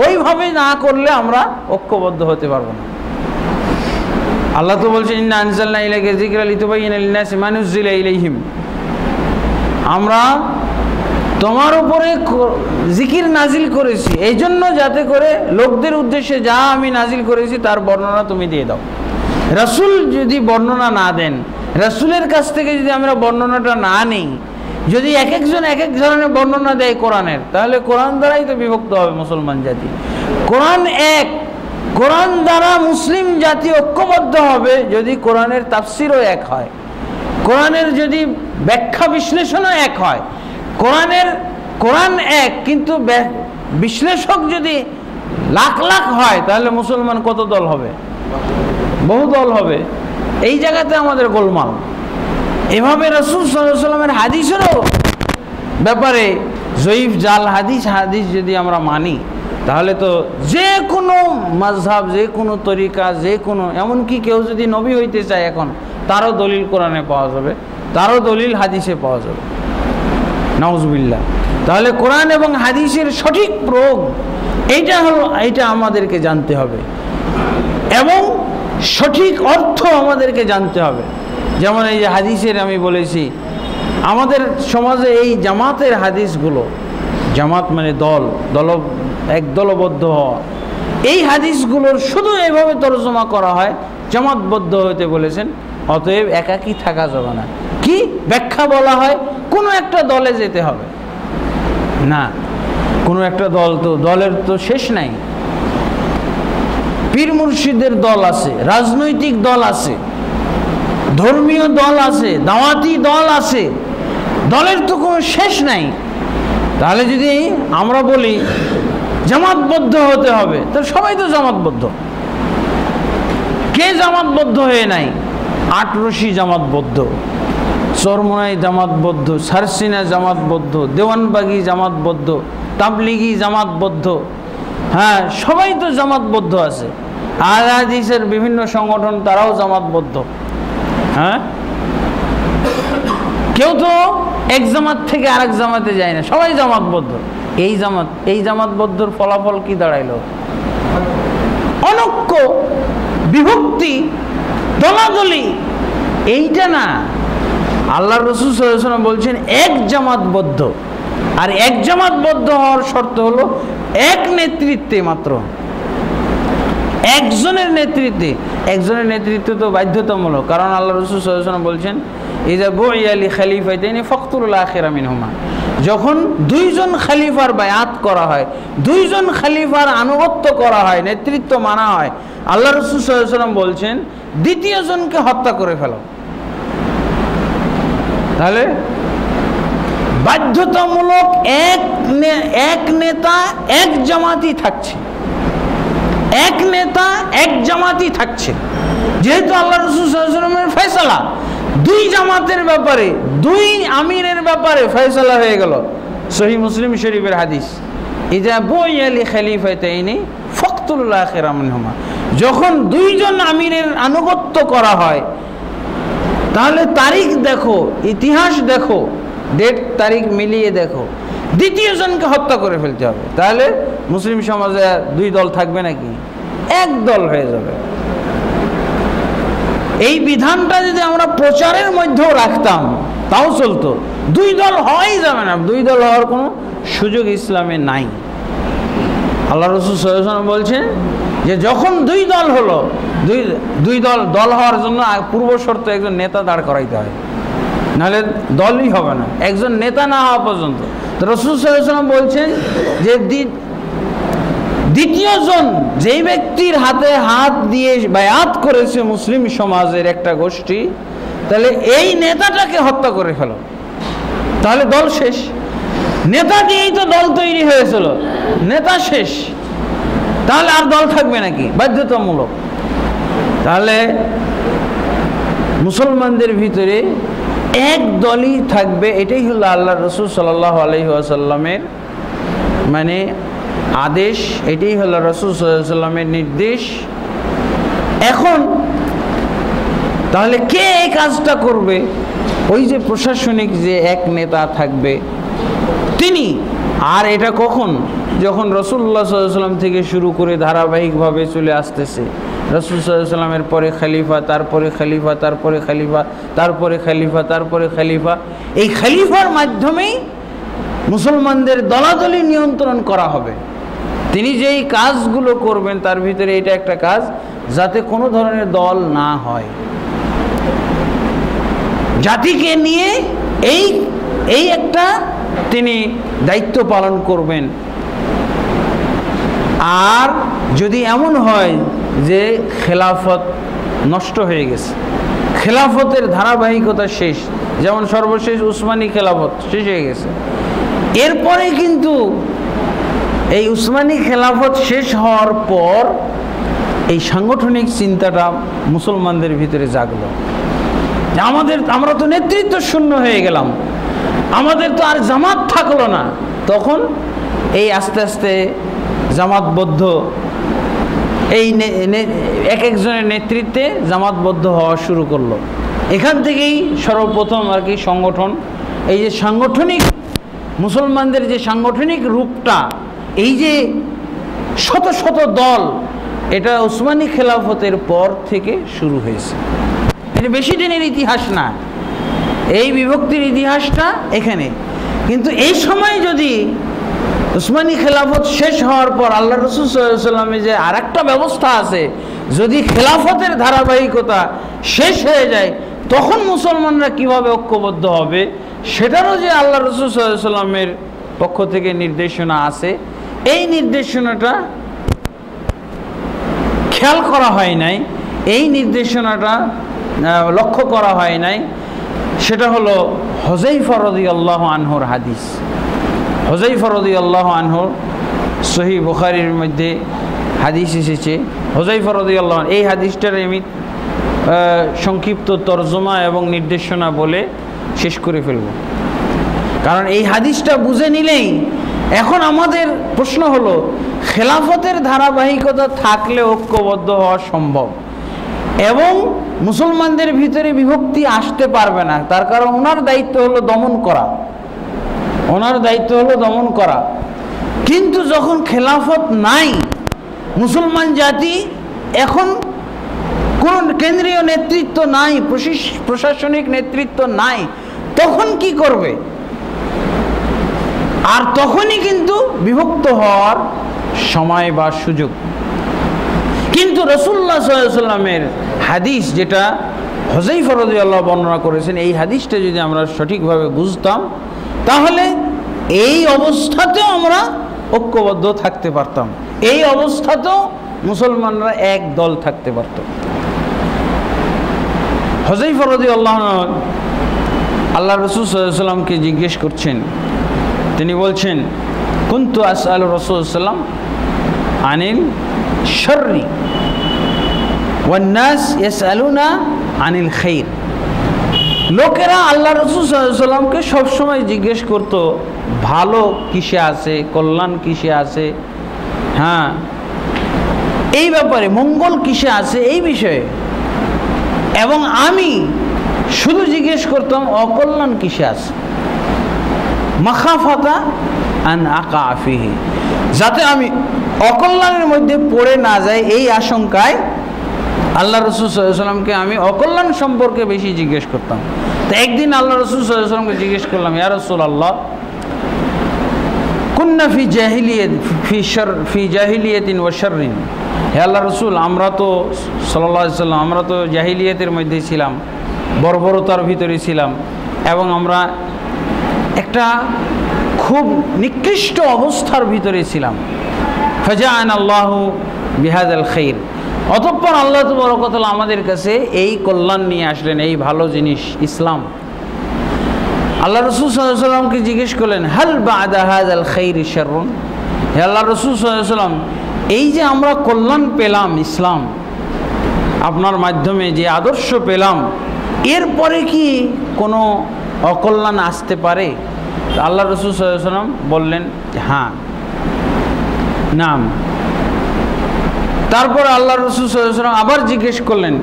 ওইভাবে না করলে আমরা ঐক্যবদ্ধ হতে পারবো না। আল্লাহ তো বলছেন ইন্না আনজালনা ইলাইকা যিকরা লিতুবাইয়িনা লিন-নাসি মা নুযিলা ইলাইহিম, আমরা তোমার উপরে জিকির নাজিল করেছি এই জন্য যাতে করে লোকদের উদ্দেশ্যে যা আমি নাজিল করেছি তার বর্ণনা তুমি দিয়ে দাও। রাসূল যদি বর্ণনা না দেন, রাসূলের কাছ থেকে যদি আমরা বর্ণনাটা না নিই, যদি এক একজন এক এক ধরনের বর্ণনা দেয় কোরআনের, তাহলে কোরআন দ্বারাই তো বিভক্ত হবে মুসলমান জাতি। কোরআন এক, কোরআন দ্বারা মুসলিম জাতি ঐক্যবদ্ধ হবে যদি কোরআনের তাফসীরও এক হয়, কোরআনের যদি ব্যাখ্যা বিশ্লেষণও এক হয়। কোরআন এক, কিন্তু বিশ্লেষক যদি লাখ লাখ হয়, তাহলে মুসলমান কত দল হবে? বহু দল হবে। এই জায়গাতে আমাদের গোলমাল। এভাবে রাসূল সাল্লাল্লাহু আলাইহি ওয়াসাল্লামের হাদিসেরও ব্যাপারে জয়ীফ জাল হাদিস যদি আমরা মানি, তাহলে তো যে কোনো মাযহাব, যে কোনো তরিকা, যে কোনো, এমনকি কেউ যদি নবী হইতে চায় এখন, তারও দলিল কোরআনে পাওয়া যাবে, তারও দলিল হাদিসে পাওয়া যাবে। নাউজুবিল্লাহ। তাহলে কোরআন এবং হাদিসের সঠিক প্রয়োগ এইটা আমাদেরকে জানতে হবে এবং সঠিক অর্থ আমাদেরকে জানতে হবে। যেমন এই যে হাদিসের আমি বলেছি, আমাদের সমাজে এই জামাতের হাদিসগুলো, জামাত মানে দলবদ্ধ হওয়া, এই হাদিসগুলোর শুধু এইভাবে তরজমা করা হয়, জামাতবদ্ধ হতে বলেছেন, অতএব একাকী থাকা যাবে না। কি ব্যাখ্যা বলা হয়? কোনো একটা দলে যেতে হবে না। কোনো একটা দল, তো দলের তো শেষ নাই। পীর মুর্শিদের দল আছে, রাজনৈতিক দল আছে, ধর্মীয় দল আছে, দাওয়াতি দল আছে, দলের তো কোনো শেষ নাই। তাহলে যদি আমরা বলি জামাতবদ্ধ হতে হবে, তাহলে সবাই তো জামাতবদ্ধ। কে জামাতবদ্ধ হয়ে নাই? আটরশি জামাতবদ্ধ, চরমোনাই জামাতবদ্ধ, সারসিনা জামাতবদ্ধ, দেওয়ানবাগি জামাতবদ্ধ, তাবলিগি জামাতবদ্ধ। হ্যাঁ, সবাই তো জামাতবদ্ধ আছে। আহলে হাদিসের বিভিন্ন সংগঠন, তারাও জামাতবদ্ধ। হ্যাঁ, কেউ তো এক জামাত থেকে আরেক জামাতে যায় না, সবাই জামাতবদ্ধ। এই জামাতবদ্ধর ফলাফল কি দাঁড়াইলো? অনৈক্য, বিভক্তি, দলাদলি। এইটা না। আল্লাহ রাসূল সাল্লাল্লাহু আলাইহি ওয়াসাল্লাম বলছেন এক জামাতবদ্ধ। আর এক জামাতবদ্ধ হওয়ার শর্ত হলো এক নেতৃত্বে মাত্র, একজনের নেতৃত্বে। একজনের নেতৃত্ব তো বাধ্যতামূলক, কারণ আল্লাহ রাসূল সাল্লাল্লাহু আলাইহি ওয়াসাল্লাম বলছেন, ইযা বুইয়া লি খলিফাতাইনি ফাকতুল আখিরা মিনহুমা। যখন দুইজন খলিফার বায়াত করা হয়, দুইজন খলিফার আনুগত্য করা হয়, নেতৃত্ব মানা হয়, আল্লাহ রাসূল সাল্লাল্লাহু আলাইহি ওয়াসাল্লাম বলছেন দ্বিতীয় জনকে হত্যা করে ফেলো। তাহলে বাধ্যতামূলক এক নেতা এক জামাতই থাকছে, এক নেতা এক জামাতই থাকছে। যেহেতু আল্লাহ রাসূল সাল্লাল্লাহু আলাইহি ওয়াসাল্লামের ফয়সালা দুই জামাতের ব্যাপারে, দুই আমিরের ব্যাপারে ফয়সালা হয়ে গেল। সহিহ মুসলিম শরীফের হাদিস, ইযা বুইয়া লি খলিফাতাইনি ফাকতুল আখিরা মিনহুমা। যখন দুইজন আমিরের আনুগত্য করা হয়, তাহলে তারিখ দেখো, ইতিহাস দেখো, ডেট তারিখ মিলিয়ে দেখো, দ্বিতীয় জনকে হত্যা করে ফেলতে হবে। তাহলে মুসলিম সমাজে দুই দল থাকবে নাকি? এক দল হয়ে যাবে। এই বিধানটা যদি আমরা প্রচারের মধ্যেও রাখতাম, তাও চলতো। দুই দল হওয়াই যাবে না, দুই দল হওয়ার কোনো সুযোগ ইসলামে নাই। আল্লাহ রাসূল সাল্লাল্লাহু আলাইহি ওয়াসাল্লাম বলছেন যে যখন দুই দল হলো, দুই দল হওয়ার জন্য পূর্ব শর্ত একজন নেতা দাঁড় করাইতে হয়, নাহলে দলই হবে না, একজন নেতা না হওয়া পর্যন্ত। তো রাসূল সাল্লাল্লাহু আলাইহি ওয়াসাল্লাম বলছেন যে দ্বিতীয় জন যেই ব্যক্তির হাতে হাত দিয়ে বায়াত করেছে মুসলিম সমাজের একটা গোষ্ঠী, তাহলে এই নেতাটাকে হত্যা করে ফেলো। তাহলে দল শেষ। নেতা দিয়েই তো দল তৈরি হয়েছিল, নেতা শেষ, তাহলে আর দল থাকবে নাকি? বাধ্যতামূলক। তাহলে মুসলমানদের ভিতরে এক দলই থাকবে, এটাই হলো আল্লাহ রাসূল সাল্লাল্লাহু আলাইহি ওয়াসাল্লামের মানে আদেশ, এটাই হলো রাসূল সাল্লাল্লাহু আলাইহি ওয়াসাল্লামের নির্দেশ। এখন তাহলে কে এই কাজটা করবে? ওই যে প্রশাসনিক যে এক নেতা থাকবে তিনি। আর এটা কখন? যখন রাসূলুল্লাহ সাল্লাল্লাহু আলাইহি ওয়াসাল্লাম থেকে শুরু করে ধারাবাহিকভাবে চলে আসতেছে, রাসূল সাল্লাল্লাহু আলাইহি ওয়াসাল্লামের পরে খলিফা, তারপরে খলিফা, তারপরে খলিফা, তারপরে খলিফা, তারপরে খলিফা। এই খলিফার মাধ্যমেই মুসলমানদের দলাদলি নিয়ন্ত্রণ করা হবে। তিনি যেই কাজগুলো করবেন তার ভিতরে এটা একটা কাজ, যাতে কোনো ধরনের দল না হয়। জাতিকে নিয়ে এই একটা তিনি দায়িত্ব পালন করবেন। আর যদি এমন হয় যে খেলাফত নষ্ট হয়ে গেছে, খেলাফতের ধারাবাহিকতা শেষ, যেমন সর্বশেষ উসমানী খেলাফত শেষ হয়ে গেছে, এরপরে কিন্তু এই উসমানী খেলাফত শেষ হওয়ার পর এই সাংগঠনিক চিন্তাটা মুসলমানদের ভিতরে জাগলো যে আমরা তো নেতৃত্ব শূন্য হয়ে গেলাম, আমাদের তো আর জামাত থাকলো না। তখন এই আস্তে আস্তে জামাতবদ্ধ এই এক একজনের নেতৃত্বে জামাতবদ্ধ হওয়া শুরু করলো। এখান থেকেই সর্বপ্রথম আর কি সংগঠন, এই যে সাংগঠনিক মুসলমানদের যে সাংগঠনিক রূপটা, এই যে শত শত দল, এটা উসমানী খেলাফতের পর থেকে শুরু হয়েছে। এটা বেশি দিনের ইতিহাস না, এই বিভক্তির ইতিহাসটা এখানে। কিন্তু এই সময় যদি উসমানী খেলাফত শেষ হওয়ার পর আল্লাহ রাসূল সাল্লাল্লাহু আলাইহি ওয়াসাল্লামের যে আরেকটা ব্যবস্থা আছে, যদি খেলাফতের ধারাবাহিকতা শেষ হয়ে যায়, তখন মুসলমানরা কিভাবে ঐক্যবদ্ধ হবে, সেটারও যে আল্লাহ রাসূল সাল্লাল্লাহু আলাইহি ওয়াসাল্লামের পক্ষ থেকে নির্দেশনা আছে, এই নির্দেশনাটা খেয়াল করা হয় নাই, এই নির্দেশনাটা লক্ষ্য করা হয় নাই। সেটা হলো হুযায়ফা রাদিয়াল্লাহু আনহুর হাদিস। হুযায়ফা রাদিয়াল্লাহু আনহুর সহিহ বুখারীর মধ্যে হাদিস এসেছে। হুযায়ফা রাদিয়াল্লাহু আনহু, এই হাদিসটার আমি সংক্ষিপ্ত তরজমা এবং নির্দেশনা বলে শেষ করে ফেলব, কারণ এই হাদিসটা বুঝে নিলেই এখন আমাদের প্রশ্ন হলো, খেলাফতের ধারাবাহিকতা থাকলে ঐক্যবদ্ধ হওয়া সম্ভব এবং মুসলমানদের ভিতরে বিভক্তি আসতে পারবে না। তার কারণ ওনার দায়িত্ব হলো দমন করা, ওনার দায়িত্ব হলো দমন করা। কিন্তু যখন খেলাফত নাই, মুসলমান জাতি এখন কোন কেন্দ্রীয় নেতৃত্ব নাই, প্রশাসনিক নেতৃত্ব নাই, তখন কি করবে? আর তখনই কিন্তু বিভক্ত হওয়ার সময় বা সুযোগ। কিন্তু রাসূলুল্লাহ সাল্লাল্লাহু আলাইহি ওয়াসাল্লামের হাদিস, যেটা হুযায়ফা রাদিয়াল্লাহু বর্ণনা করেছেন, এই হাদিসটা যদি আমরা সঠিকভাবে বুঝতাম, তাহলে এই অবস্থাতেও আমরা ঐক্যবদ্ধ থাকতে পারতাম, এই অবস্থাতেও মুসলমানরা এক দল থাকতে পারত। হুযায়ফা রাদিয়াল্লাহু আনহু আল্লাহ রাসূল সাল্লাল্লাহু আলাইহি ওয়াসাল্লামকে জিজ্ঞেস করছেন, তিনি বলছেন, কুনতু আসআলু রাসূলুল্লাহ সাল্লাল্লাহু আলাইহি ওয়াসাল্লাম আনিল শাররি ওয়ান নাস ইয়াসআলুনা আনিল খাইর। লোকেরা আল্লাহ রাসূল সাল্লাল্লাহু আলাইহি ওয়াসাল্লামকে সবসময় জিজ্ঞেস করতো ভালো কিসে আছে, কল্যাণ কিসে আছে, হ্যাঁ এই ব্যাপারে, মঙ্গল কিসে আছে, এই বিষয়ে। এবং আমি শুধু জিজ্ঞেস করতাম অকল্যাণ কিসে আছে, মাখাফাতা আন আকা ফিহি, যাতে আমি অকল্যাণের মধ্যে পড়ে না যাই, এই আশঙ্কায় আল্লাহ রাসূল সাল্লাল্লাহু আলাইহি ওয়াসাল্লামকে আমি অকল্যাণ সম্পর্কে বেশি জিজ্ঞেস করতাম। তো একদিন আল্লাহ রাসূল সাল্লাল্লাহু আলাইহি ওয়াসাল্লামকে জিজ্ঞেস করলাম, ইয়া রাসূলুল্লাহ, কুন্না ফি জাহিলিয়াতিন ওয়া শাররিন। হে আল্লাহ রাসূল, আমরা তো সাল্লাল্লাহু আলাইহি ওয়াসাল্লাম, আমরা তো জাহিলিয়াতের মধ্যে ছিলাম, বর্বরতার ভিতরে ছিলাম, এবং আমরা একটা খুব নিকৃষ্ট অবস্থার ভিতরে ছিলাম। ফাজাআনা আল্লাহু বিহাযাল খাইর, অতঃপর আল্লাহ তাবারক ওয়া তাআলা আমাদের কাছে এই কল্যাণ নিয়ে আসলেন, এই ভালো জিনিস ইসলাম। আল্লাহ রাসূল সাল্লাল্লাহু আলাইহি ওয়াসাল্লামকে জিজ্ঞেস করলেন, হাল বা'দা হাযাল খাইরি শাররুন। হে আল্লাহ রাসূল সাল্লাল্লাহু আলাইহি ওয়াসাল্লাম, এই যে আমরা কল্যাণ পেলাম ইসলাম, আপনার মাধ্যমে যে আদর্শ পেলাম, এরপরে কি কোনো অকল্যাণ আসতে পারে? আল্লাহ রাসূল সাল্লাল্লাহু আলাইহি ওয়াসাল্লাম বললেন, হ্যাঁ, নাম। তারপর আল্লাহ রাসূল সাল্লাল্লাহু আলাইহি ওয়াসাল্লাম আবার জিজ্ঞেস করলেন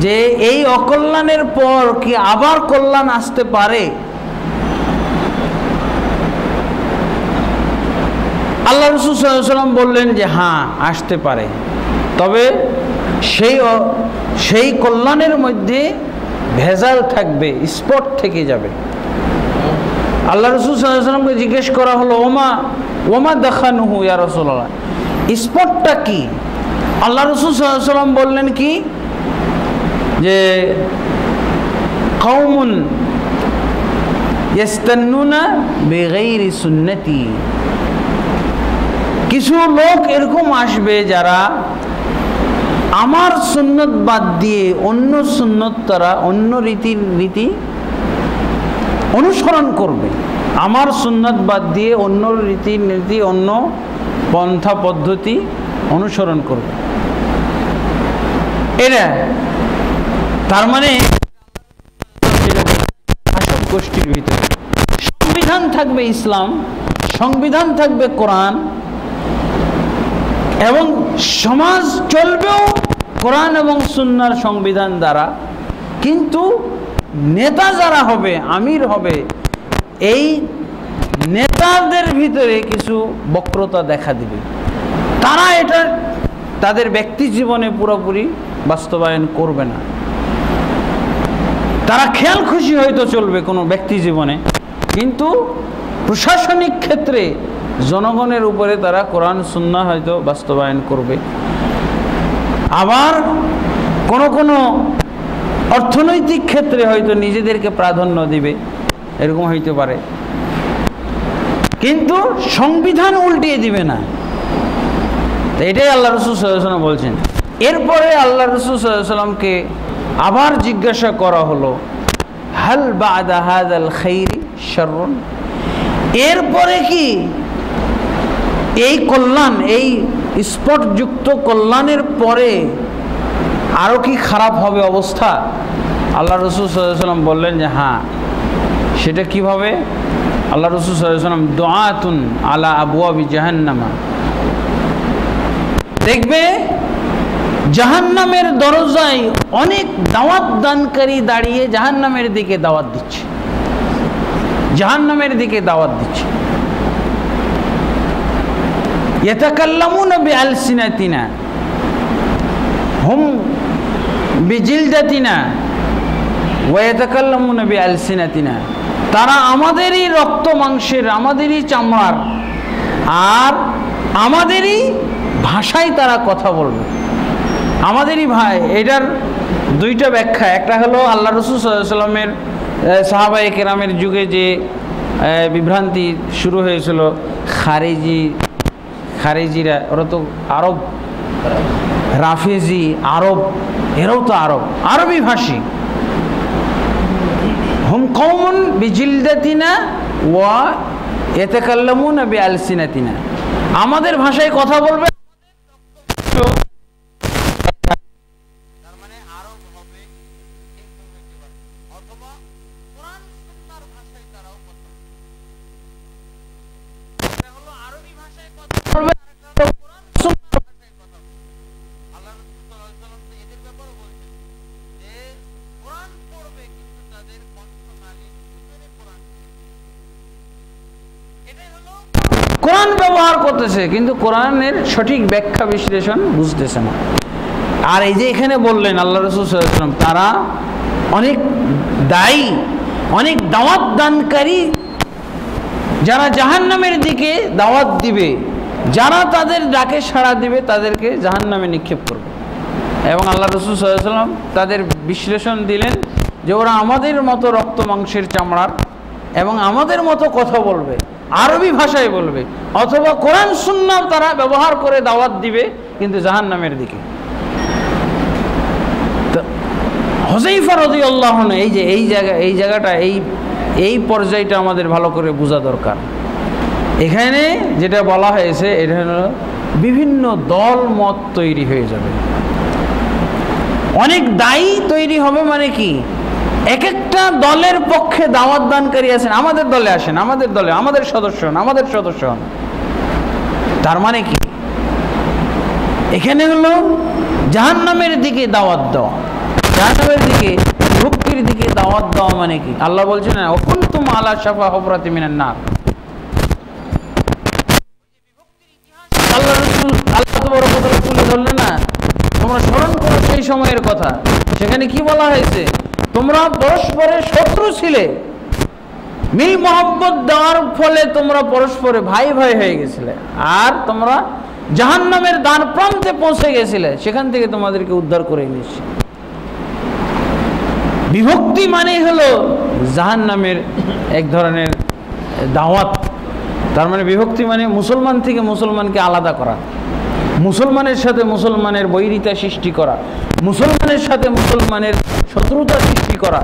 যে এই অকল্যাণের পর কি আবার কল্যাণ আসতে পারে? আল্লাহ রাসূল সাল্লাল্লাহু আলাইহি ওয়াসাল্লাম বললেন যে হ্যাঁ, আসতে পারে, তবে সেই কল্যাণের মধ্যে ভেজাল থাকবে, স্পট থেকে যাবে। আল্লাহ রাসূল সাল্লাল্লাহু আলাইহি ওয়াসাল্লামকে জিজ্ঞেস করা হলো, ওমা দাখানুহু ইয়া রাসূলুল্লাহ, স্পটটা কি? আল্লাহ রাসূল সাল্লাল্লাহু আলাইহি ওয়াসাল্লাম বললেন কি, যে কওমুন ইস্তান্নুনা বিগাইরি সুন্নতি, কিছু লোক এরকম আসবে যারা আমার সুন্নত বাদ দিয়ে অন্য সুন্নত, তারা অন্য রীতি অনুসরণ করবে, আমার সুন্নত বাদ দিয়ে অন্য রীতি অন্য পন্থা পদ্ধতি অনুসরণ করবে। এরা তার মানে শাসক গোষ্ঠীর ভিতরে সংবিধান থাকবে ইসলাম, সংবিধান থাকবে কোরআন, এবং সমাজ চলবেও কোরআন এবং সুন্নাহর সংবিধান দ্বারা। কিন্তু নেতা যারা হবে, আমির হবে, এই নেতাদের ভিতরে কিছু বক্রতা দেখা দিবে। তারা এটা তাদের ব্যক্তি জীবনে পুরোপুরি বাস্তবায়ন করবে না। তারা খেয়াল খুশি হয়তো চলবে কোনো ব্যক্তি জীবনে, কিন্তু প্রশাসনিক ক্ষেত্রে জনগণের উপরে তারা কোরআন সুন্নাহ হয়তো বাস্তবায়ন করবে। আবার কোনো অর্থনৈতিক ক্ষেত্রে হয়তো নিজেদেরকে প্রাধান্য দিবে, এরকম হইতে পারে, কিন্তু সংবিধান উল্টিয়ে দিবে না। এটাই আল্লাহ রাসূল সাল্লাল্লাহু আলাইহি ওয়াসাল্লাম বলছেন। এরপরে আল্লাহ রাসূল সাল্লাল্লাহু আলাইহি ওয়াসাল্লামকে আবার জিজ্ঞাসা করা হলো, হাল বা'দা হাযাল খাইরি শাররুন, এরপরে কি এই কল্যাণ, এই স্পটযুক্ত কল্যাণের পরে আরো কি খারাপ হবে অবস্থা? আল্লাহ রাসূল সাল্লাল্লাহু আলাইহি ওয়াসাল্লাম বললেন যে হ্যাঁ, সেটা কিভাবে? আল্লাহ রাসূল সাল্লাল্লাহু আলাইহি ওয়াসাল্লাম দুআতুন আলা আবওয়াবি জাহান্নামা, দেখবে জাহান্নামের দরজায় অনেক দাওয়াত দানকারী দাঁড়িয়ে জাহান্নামের দিকে দাওয়াত দিচ্ছে, জাহান্নামের দিকে দাওয়াত দিচ্ছে। ইয়াতাকাল্লামুনা বিআলসিনাতিনা হুম বিজিলদাতিনা ওয়া ইয়াতাকাল্লামুনা বিআলসিনাতিনা, তারা আমাদেরই রক্ত মাংসের, আমাদেরই চামড়ার, আর আমাদেরই ভাষায় তারা কথা বলবে, আমাদেরই ভাই। এটার দুইটা ব্যাখ্যা। একটা হলো আল্লাহ রাসূল সাল্লাল্লাহু আলাইহি ওয়াসাল্লামের সাহাবায়ে কেরামের যুগে যে বিভ্রান্তি শুরু হয়েছিল, খারেজিরা, ওরা তো আরব, রাফেজি আরব, এরাও তো আরবি ভাষী। হুম কওমুন বিজিলদাতিনা ওয়া ইয়াতাকাল্লামুনা বিআলসিনাতিনা, আমাদের ভাষায় কথা বলবে, কোরআন ব্যবহার করতেছে কিন্তু কোরআনের সঠিক ব্যাখ্যা বিশ্লেষণ বুঝতেছে না। আর এই যে এখানে বললেন আল্লাহ রাসূল সাল্লাল্লাহু আলাইহি ওয়াসাল্লাম, তারা অনেক দায়ী, অনেক দাওয়াত দানকারী, যারা জাহান্নামের দিকে দাওয়াত দিবে, যারা তাদের ডাকে সাড়া দিবে তাদেরকে জাহান্নামে নিক্ষেপ করবে। এবং আল্লাহ রাসূল সাল্লাল্লাহু আলাইহি ওয়াসাল্লাম তাদের বিশ্লেষণ দিলেন যে ওরা আমাদের মতো রক্ত মাংসের চামড়ার, এবং আমাদের মতো কথা বলবে, আরবি ভাষায় বলবে, অথবা কোরআন সুন্নাহ তারা ব্যবহার করে দাওয়াত দিবে, কিন্তু জাহান্নামের দিকে। হুযায়ফা রাদিয়াল্লাহু আনহু, এই যে এই জায়গাটা, এই পর্যায়টা আমাদের ভালো করে বোঝা দরকার। এখানে যেটা বলা হয়েছে, এটা হলো বিভিন্ন দল মত তৈরি হয়ে যাবে, অনেক দায়ী তৈরি হবে। মানে কি, এক একটা দলের পক্ষে দাওয়াত দানকারী আছেন, আমাদের দলে আসেন, আমাদের দলে, আমাদের সদস্য হন, আমাদের সদস্য হন। তার মানে কি, এখানে হলো জাহান্নামের দিকে দাওয়াত দেওয়া, জাহান্নামের দিকে, ভক্তির দিকে দাওয়াত দেওয়া। মানে কি, আল্লাহ বলছেন না, ওয়াকুনতুম আলা শাফা হুফরাতিন মিনান নার। আল্লাহ রাসূল আল্লাহ তাবারক ওয়া তাআলা তুলে ধরলেন না, তোমরা স্মরণ করো সেই সময়ের কথা। সেখানে কি বলা হয়েছে, তোমরা পরস্পরের শত্রু ছিলে, মিল মহব্বত দেওয়ার ফলে তোমরা পরস্পরে ভাই ভাই হয়ে গেছিলে, আর তোমরা জাহান্নামের দ্বার প্রান্তে পৌঁছে গেছিলে, সেখান থেকে তোমাদেরকে উদ্ধার করে এনেছি। বিভক্তি মানে হলো জাহান্নামের এক ধরনের দাওয়াত। তার মানে বিভক্তি মানে মুসলমান থেকে মুসলমানকে আলাদা করা, মুসলমানের সাথে মুসলমানের বৈরিতা সৃষ্টি করা, মুসলমানের সাথে মুসলমানের শত্রুতা সৃষ্টি করা,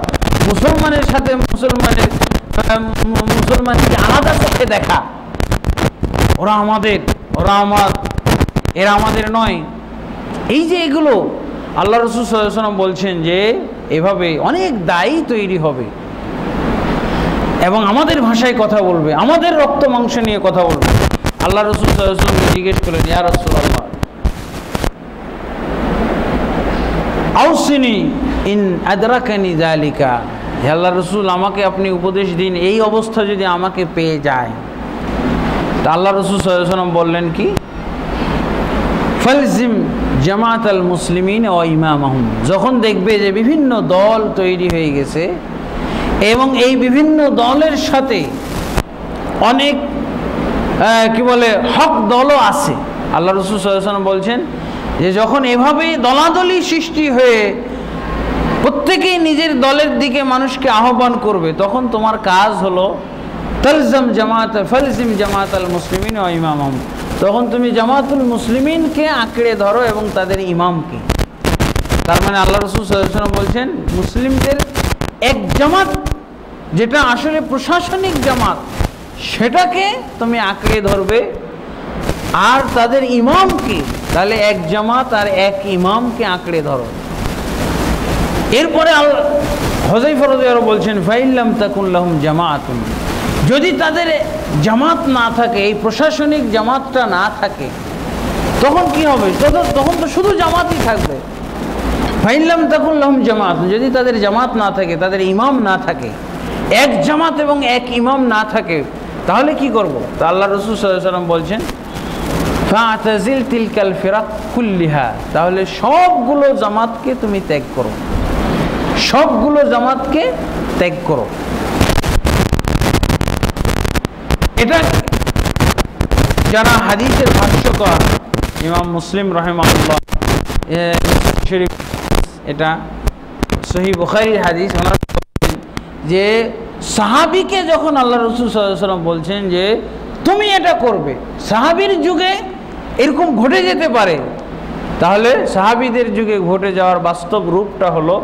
মুসলমানের সাথে মুসলমানকে আলাদা চোখে দেখা, ওরা আমাদের, ওরা আমার, এরা আমাদের নয়। এই যে এগুলো আল্লাহ রাসূল সাল্লাল্লাহু আলাইহি ওয়াসাল্লাম বলছেন যে এভাবে অনেক দায়ী তৈরি হবে এবং আমাদের ভাষায় কথা বলবে, আমাদের রক্ত মাংস নিয়ে কথা বলবে। আল্লাহ রাসূল সাল্লাল্লাহু আলাইহি ওয়াসাল্লামকে জিজ্ঞেস করলেন, ইয়া রাসূলুল্লাহ আউসিনি ইন আদরাকানি যালিকা, হে আল্লাহ রাসূল আমাকে আপনি উপদেশ দিন এই অবস্থা যদি আমাকে পেয়ে যায়। তা আল্লাহ রাসূল সাল্লাল্লাহু আলাইহি ওয়াসাল্লাম বললেন কি, ফালজিম জামাতাল মুসলিমিন ওয়া ইমামাহুম, যখন দেখবে যে বিভিন্ন দল তৈরি হয়ে গেছে এবং এই বিভিন্ন দলের সাথে অনেক কি বলে হক দলও আছে। আল্লাহ রাসূল সাল্লাল্লাহু আলাইহি ওয়াসাল্লাম বলছেন যে যখন এভাবে দলাদলি সৃষ্টি হয়ে প্রত্যেকেই নিজের দলের দিকে মানুষকে আহ্বান করবে, তখন তোমার কাজ হলো তালজাম জামাত ফালজিম জামাতাল মুসলিমিন ওয়া ইমামাহুম, তখন তুমি জামাতুল মুসলিমিনকে আঁকড়ে ধরো এবং তাদের ইমামকে। তার মানে আল্লাহ রাসূল সাল্লাল্লাহু আলাইহি ওয়াসাল্লাম বলছেন মুসলিমদের এক জামাত যেটা আসলে প্রশাসনিক জামাত সেটাকে তুমি আঁকড়ে ধরবে, আর তাদের ইমামকে, তাহলে এক জামাত আর এক ইমামকে আঁকড়ে ধরো। এরপরে হুযায়ফা রাদিয়াল্লাহু আনহু বলছেন ফাইল্লাম তাকুন লাহুম জামাআতুন, যদি তাদের জামাত না থাকে, এই প্রশাসনিক জামাতটা না থাকে, তখন কি হবে? তখন তো শুধু জামাতই থাকবে। ফাইল্লাম তাকুন লাহুম জামাআতুন, যদি তাদের জামাত না থাকে, তাদের ইমাম না থাকে, এক জামাত এবং এক ইমাম না থাকে, তাহলে কি করব? তা আল্লাহ রাসূল সাল্লাল্লাহু আলাইহি ওয়াসাল্লাম বলছেন ফাতাজিল তিলকাল ফিরাক কুল্লিহা, তাহলে সবগুলো জামাতকে তুমি ত্যাগ করো, সবগুলো জামাতকে ত্যাগ করো। এটা যারা হাদিসের ভাষ্যকার ইমাম মুসলিম রাহিমাহুল্লাহ শরীফ, এটা সহিহ বুখারীর হাদিস, ওনারা যে সাহাবীকে যখন আল্লাহ রাসূল সাল্লাল্লাহু আলাইহি ওয়াসাল্লাম বলছেন যে তুমি এটা করবে, সাহাবীর যুগে এরকম ঘটে যেতে পারে, তাহলে সাহাবীদের যুগে ঘটে যাওয়ার বাস্তব রূপটা হলো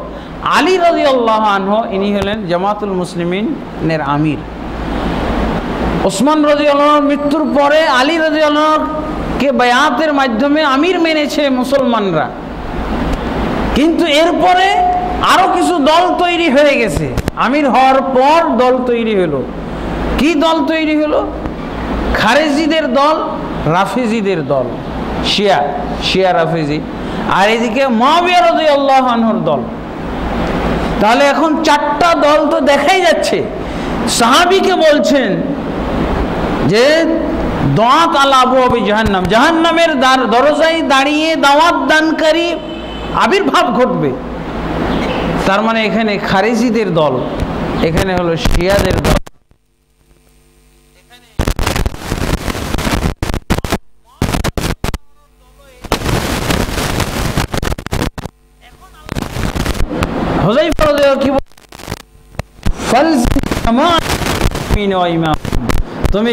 আলী রাদিয়াল্লাহু আনহু, ইনি হলেন জামাতুল মুসলিমিনের আমির। ওসমান রাদিয়াল্লাহু আনহুর মৃত্যুর পরে আলী রাদিয়াল্লাহু আনহুকে বায়াতের মাধ্যমে আমির মেনেছে মুসলমানরা, কিন্তু এরপরে আরো কিছু দল তৈরি হয়ে গেছে। আমির হওয়ার পর দল তৈরি হলো, কি দল তৈরি হলো? খারেজিদের দল, রাফিজিদের দল, শিয়া রাফিজি, আর এদিকে মুআবিয়া রাদিয়াল্লাহু আনহুর দল। তাহলে এখন চারটা দল তো দেখাই যাচ্ছে। সাহাবীকে বলছেন যে দাওয়াত আলা আবওয়াবি জাহান্নাম, জাহান্নামের দরজায় দাঁড়িয়ে দাওয়াত দানকারী আবির্ভাব ঘটবে। তার মানে এখানে খারেজিদের দল, এখানে হলো শিয়াদের দল। হুযায়ফা রাদিয়াল্লাহু কি ফালজিম জামাআতুন ওয়া ইমাম, তুমি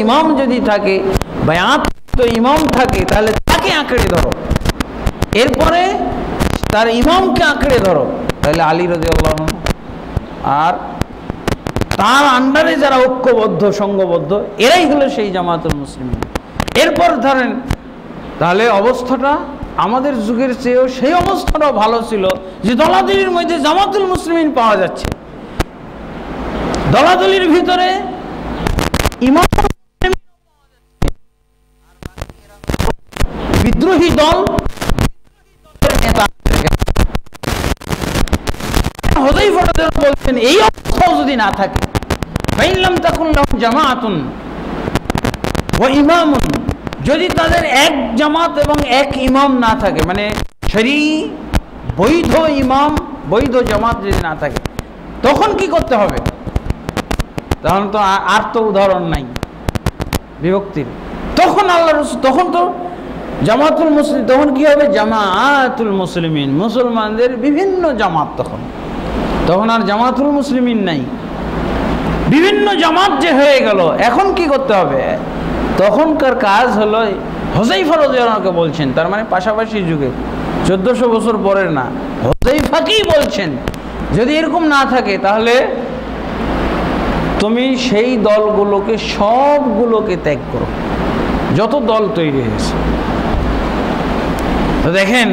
ইমাম যদি থাকে, বায়াত তো ইমাম থাকে, তাহলে তাকে আঁকড়ে ধরো, এরপরে তার ইমামকে আঁকড়ে ধরো। তাহলে আলী রাদিয়াল্লাহু আনহু আর তার আন্ডারে যারা ঐক্যবদ্ধ সংঘবদ্ধ, এরাই হলো সেই জামাতুল মুসলিমিন। এরপর ধরেন তাহলে অবস্থাটা আমাদের যুগের চেয়েও সেই অবস্থাটাও ভালো ছিল যে দলাদলির মধ্যে জামাতুল মুসলিমিন পাওয়া যাচ্ছে, দলাদলির ভিতরে ইমাম বিদ্রোহী দল নেতা। হুযায়ফা রাদিয়াল্লাহু আনহু বলছেন এই অবস্থাও যদি না থাকে, ফাইল্লাম তাকুন লাহুম জামাআতুন ওয়া ইমামুন, যদি তাদের এক জামাত এবং এক ইমাম না থাকে, মানে শরঈ বৈধ ইমাম বৈধ জামাত যদি না থাকে, তখন কি করতে হবে? তখন তো আর তো উদাহরণ নাই বিভক্তির। তখন আল্লাহ রাসূল, তখন তো জামাতুল মুসলিম, তখন কি হবে? জামাতুল মুসলিমিন, মুসলমানদের বিভিন্ন জামাত। তখন আর জামাতুল মুসলিমিন নাই, বিভিন্ন জামাত যে হয়ে গেল। এখন কি করতে হবে? তখনকার কাজ হলো হুযায়ফা রাদিয়াল্লাহু আনহু বলছেন, তার মানে পাশাপাশি যুগে 1400 বছর পরের না, হুযায়ফাকেই বলছেন যদি এরকম না থাকে তাহলে তুমি সেই দলগুলোকে সবগুলোকে ত্যাগ করো, যত দল তৈরি হয়েছে। তো দেখেন,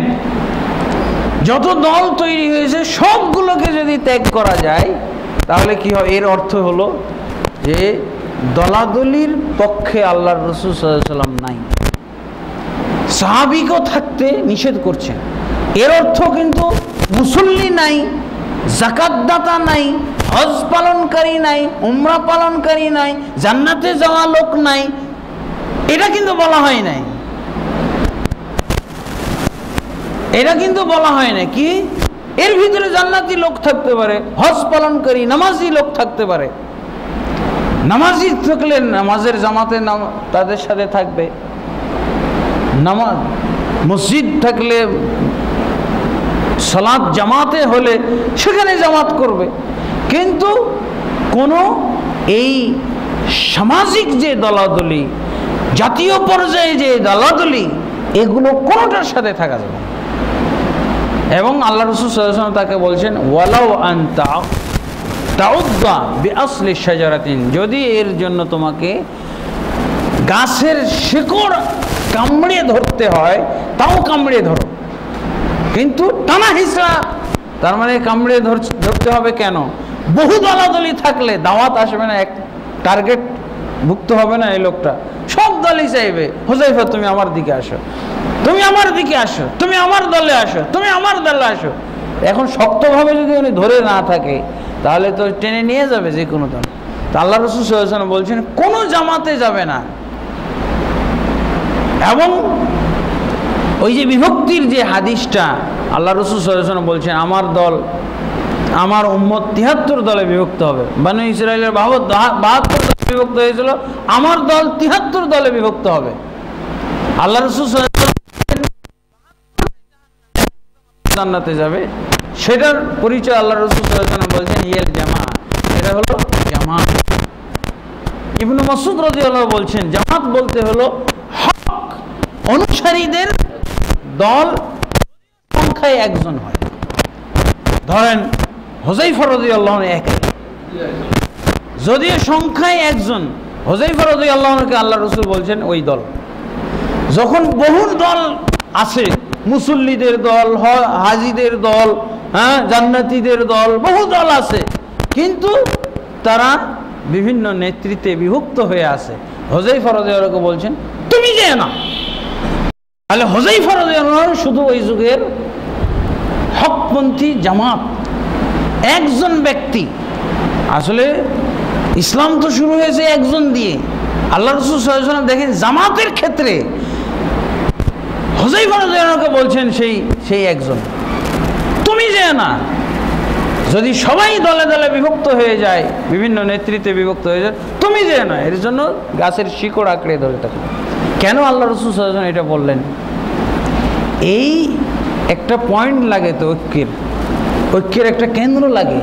যত দল তৈরি হয়েছে সবগুলোকে যদি ত্যাগ করা যায় তাহলে কি হয়? এর অর্থ হলো যে দলাদলির পক্ষে আল্লাহর রাসূল সাল্লাল্লাহু আলাইহি ওয়াসাল্লাম নাই, সাহাবীকেও থাকতে নিষেধ করছেন। এর অর্থ কিন্তু মুসল্লি নাই, যাকাতদাতা নাই, হজ পালনকারী নাই, উমরা পালনকারী নাই, জান্নাতে যাওয়া লোক নাই, এটা কিন্তু বলা হয় নাই। এটা কিন্তু বলা হয় না কি এর ভিতরে জান্নাতি লোক থাকতে পারে, হজ পালনকারী নামাজি লোক থাকতে পারে। নামাজি থাকলে নামাজের জামাতে তাদের সাথে থাকবে, নামাজ মসজিদ থাকলে সালাত জামাতে হলে সেখানে জামাত করবে। কিন্তু কোনো এই সামাজিক যে দলাদলি, জাতীয় পর্যায়ে যে দলাদলি, এগুলো কোনোটার সাথে থাকা যাবে। এবং আল্লাহ রাসূল সাল্লাল্লাহু আলাইহি ওয়াসাল্লাম তাকে বলছেন ওয়ালাউ আনতা তাউদ্দা বিআসলি শাজারাতিন, যদি এর জন্য তোমাকে গাছের শিকড় কামড়ে ধরতে হয় তাও কামড়ে ধরো, কিন্তু টানা হিসড়া। তার মানে কামড়ে ধরতে হবে কেন? বহু দলাদলি থাকলে দাওয়াত আসবে না, এক টার্গেট ভুক্ত হবে না। এই লোকটা সব দলই চাইবে হুযায়ফা তুমি আমার দিকে আসো, তুমি আমার দিকে আসো, তুমি আমার দলে আসো, তুমি আমার দলে আসো। এখন শক্তভাবে যদি উনি ধরে না থাকে তাহলে তো টেনে নিয়ে যাবে যে কোনো দল। তো আল্লাহ রাসূল সাল্লাল্লাহু আলাইহি ওয়াসাল্লাম বলছেন কোনো জামাতে যাবে না। এবং ওই যে বিভক্তির যে হাদিসটা, আল্লাহ রাসূল সাল্লাল্লাহু আলাইহি ওয়াসাল্লাম বলছেন আমার দল, আমার উম্মত ৭৩ দলে বিভক্ত হবে। বনু ইসরাঈলের ৭২ দলে বিভক্ত হয়েছিল, আমার দল ৭৩ দলে বিভক্ত হবে। আল্লাহ রাসূল সাল্লাল্লাহু আলাইহি ওয়াসাল্লাম জান্নাতে যাবে, সেটার পরিচয় আল্লাহ রাসূল সাল্লাল্লাহু আলাইহি ওয়াসাল্লাম বলছেন ইয়েল জামাত, এটা হলো জামাত। ইবনে মাসউদ রাদিয়াল্লাহু আনহু বলছেন জামাত বলতে হলো হক অনুসারীদের দল, সংখ্যায় একজন হয়। ধরেন হুযায়ফা রাদিয়াল্লাহু আনহু এক, যদিও সংখ্যায় একজন, হুযায়ফা রাদিয়াল্লাহু আনহুকে আল্লাহ রাসূল বলছেন ওই দল। যখন বহু দল আছে, মুসল্লিদের দল, হাজিদের দল, হ্যাঁ জান্নাতীদের দল, বহু দল আছে, কিন্তু তারা বিভিন্ন নেতৃত্বে বিভক্ত হয়ে আছে। হুযায়ফা রাদিয়াল্লাহু আনহু বলছেন তুমি যেও না। তাহলে হুযায়ফা রাদিয়াল্লাহু আনহু শুধু ওই যুগের হকপন্থী জামাত, একজন ব্যক্তি। আসলে ইসলাম তো শুরু হয়েছে একজন দিয়ে। আল্লাহ রাসূল সাল্লাল্লাহু আলাইহি ওয়াসাল্লাম দেখেন জামাতের ক্ষেত্রে হুযায়ফা রাদিয়াল্লাহু আনহু বলছেন সেই একজন, তুমি যেও না। যদি সবাই দলে দলে বিভক্ত হয়ে যায়, বিভিন্ন নেতৃত্বে বিভক্ত হয়ে যায়, তুমি যেও না। এর জন্য গাছের শিকড় আঁকড়ে ধরে থাকে। কেন আল্লাহ রাসূল সাল্লাল্লাহু আলাইহি ওয়াসাল্লাম এটা বললেন? এই একটা পয়েন্ট লাগে তো, ঐক্যের একটা কেন্দ্র লাগে।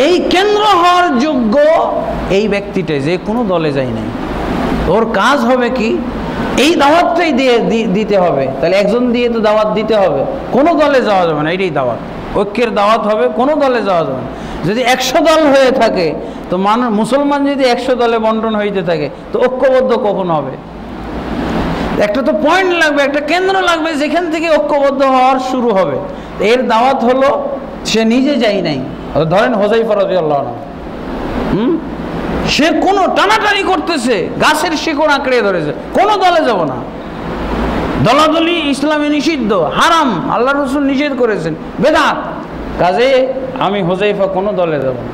এই কেন্দ্র হওয়ার যোগ্য এই ব্যক্তিটা যে কোনো দলে যায় নাই, ওর কাজ হবে কি এই দাওয়াতটাই দিতে হবে। তাহলে একজন দিয়ে তো দাওয়াত দিতে হবে, কোনো দলে যাওয়া যাবে না, এটাই দাওয়াত। ঐক্যের দাওয়াত হবে, কোনো দলে যাওয়া যাবে না। যদি ১০০ দল হয়ে থাকে তো মুসলমান যদি ১০০ দলে বন্টন হইতে থাকে তো ঐক্যবদ্ধ কখন হবে? একটা তো পয়েন্ট লাগবে, একটা কেন্দ্র লাগবে যেখান থেকে ঐক্যবদ্ধ হওয়ার শুরু হবে। এর দাওয়াত হলো সে নিজে যায় নাই। ধরেন হুযায়ফা রাদিয়াল্লাহু আনহু, সে কোনো টানাটানি করতেছে, গাছের শিকড় আঁকড়ে ধরেছে, কোনো দলে যাব না। দলাদলি ইসলামে নিষিদ্ধ, হারাম, আল্লাহ রাসূল নিষেধ করেছেন, বেদাত। কাজে আমি হুযায়ফা কোনো দলে যাব না।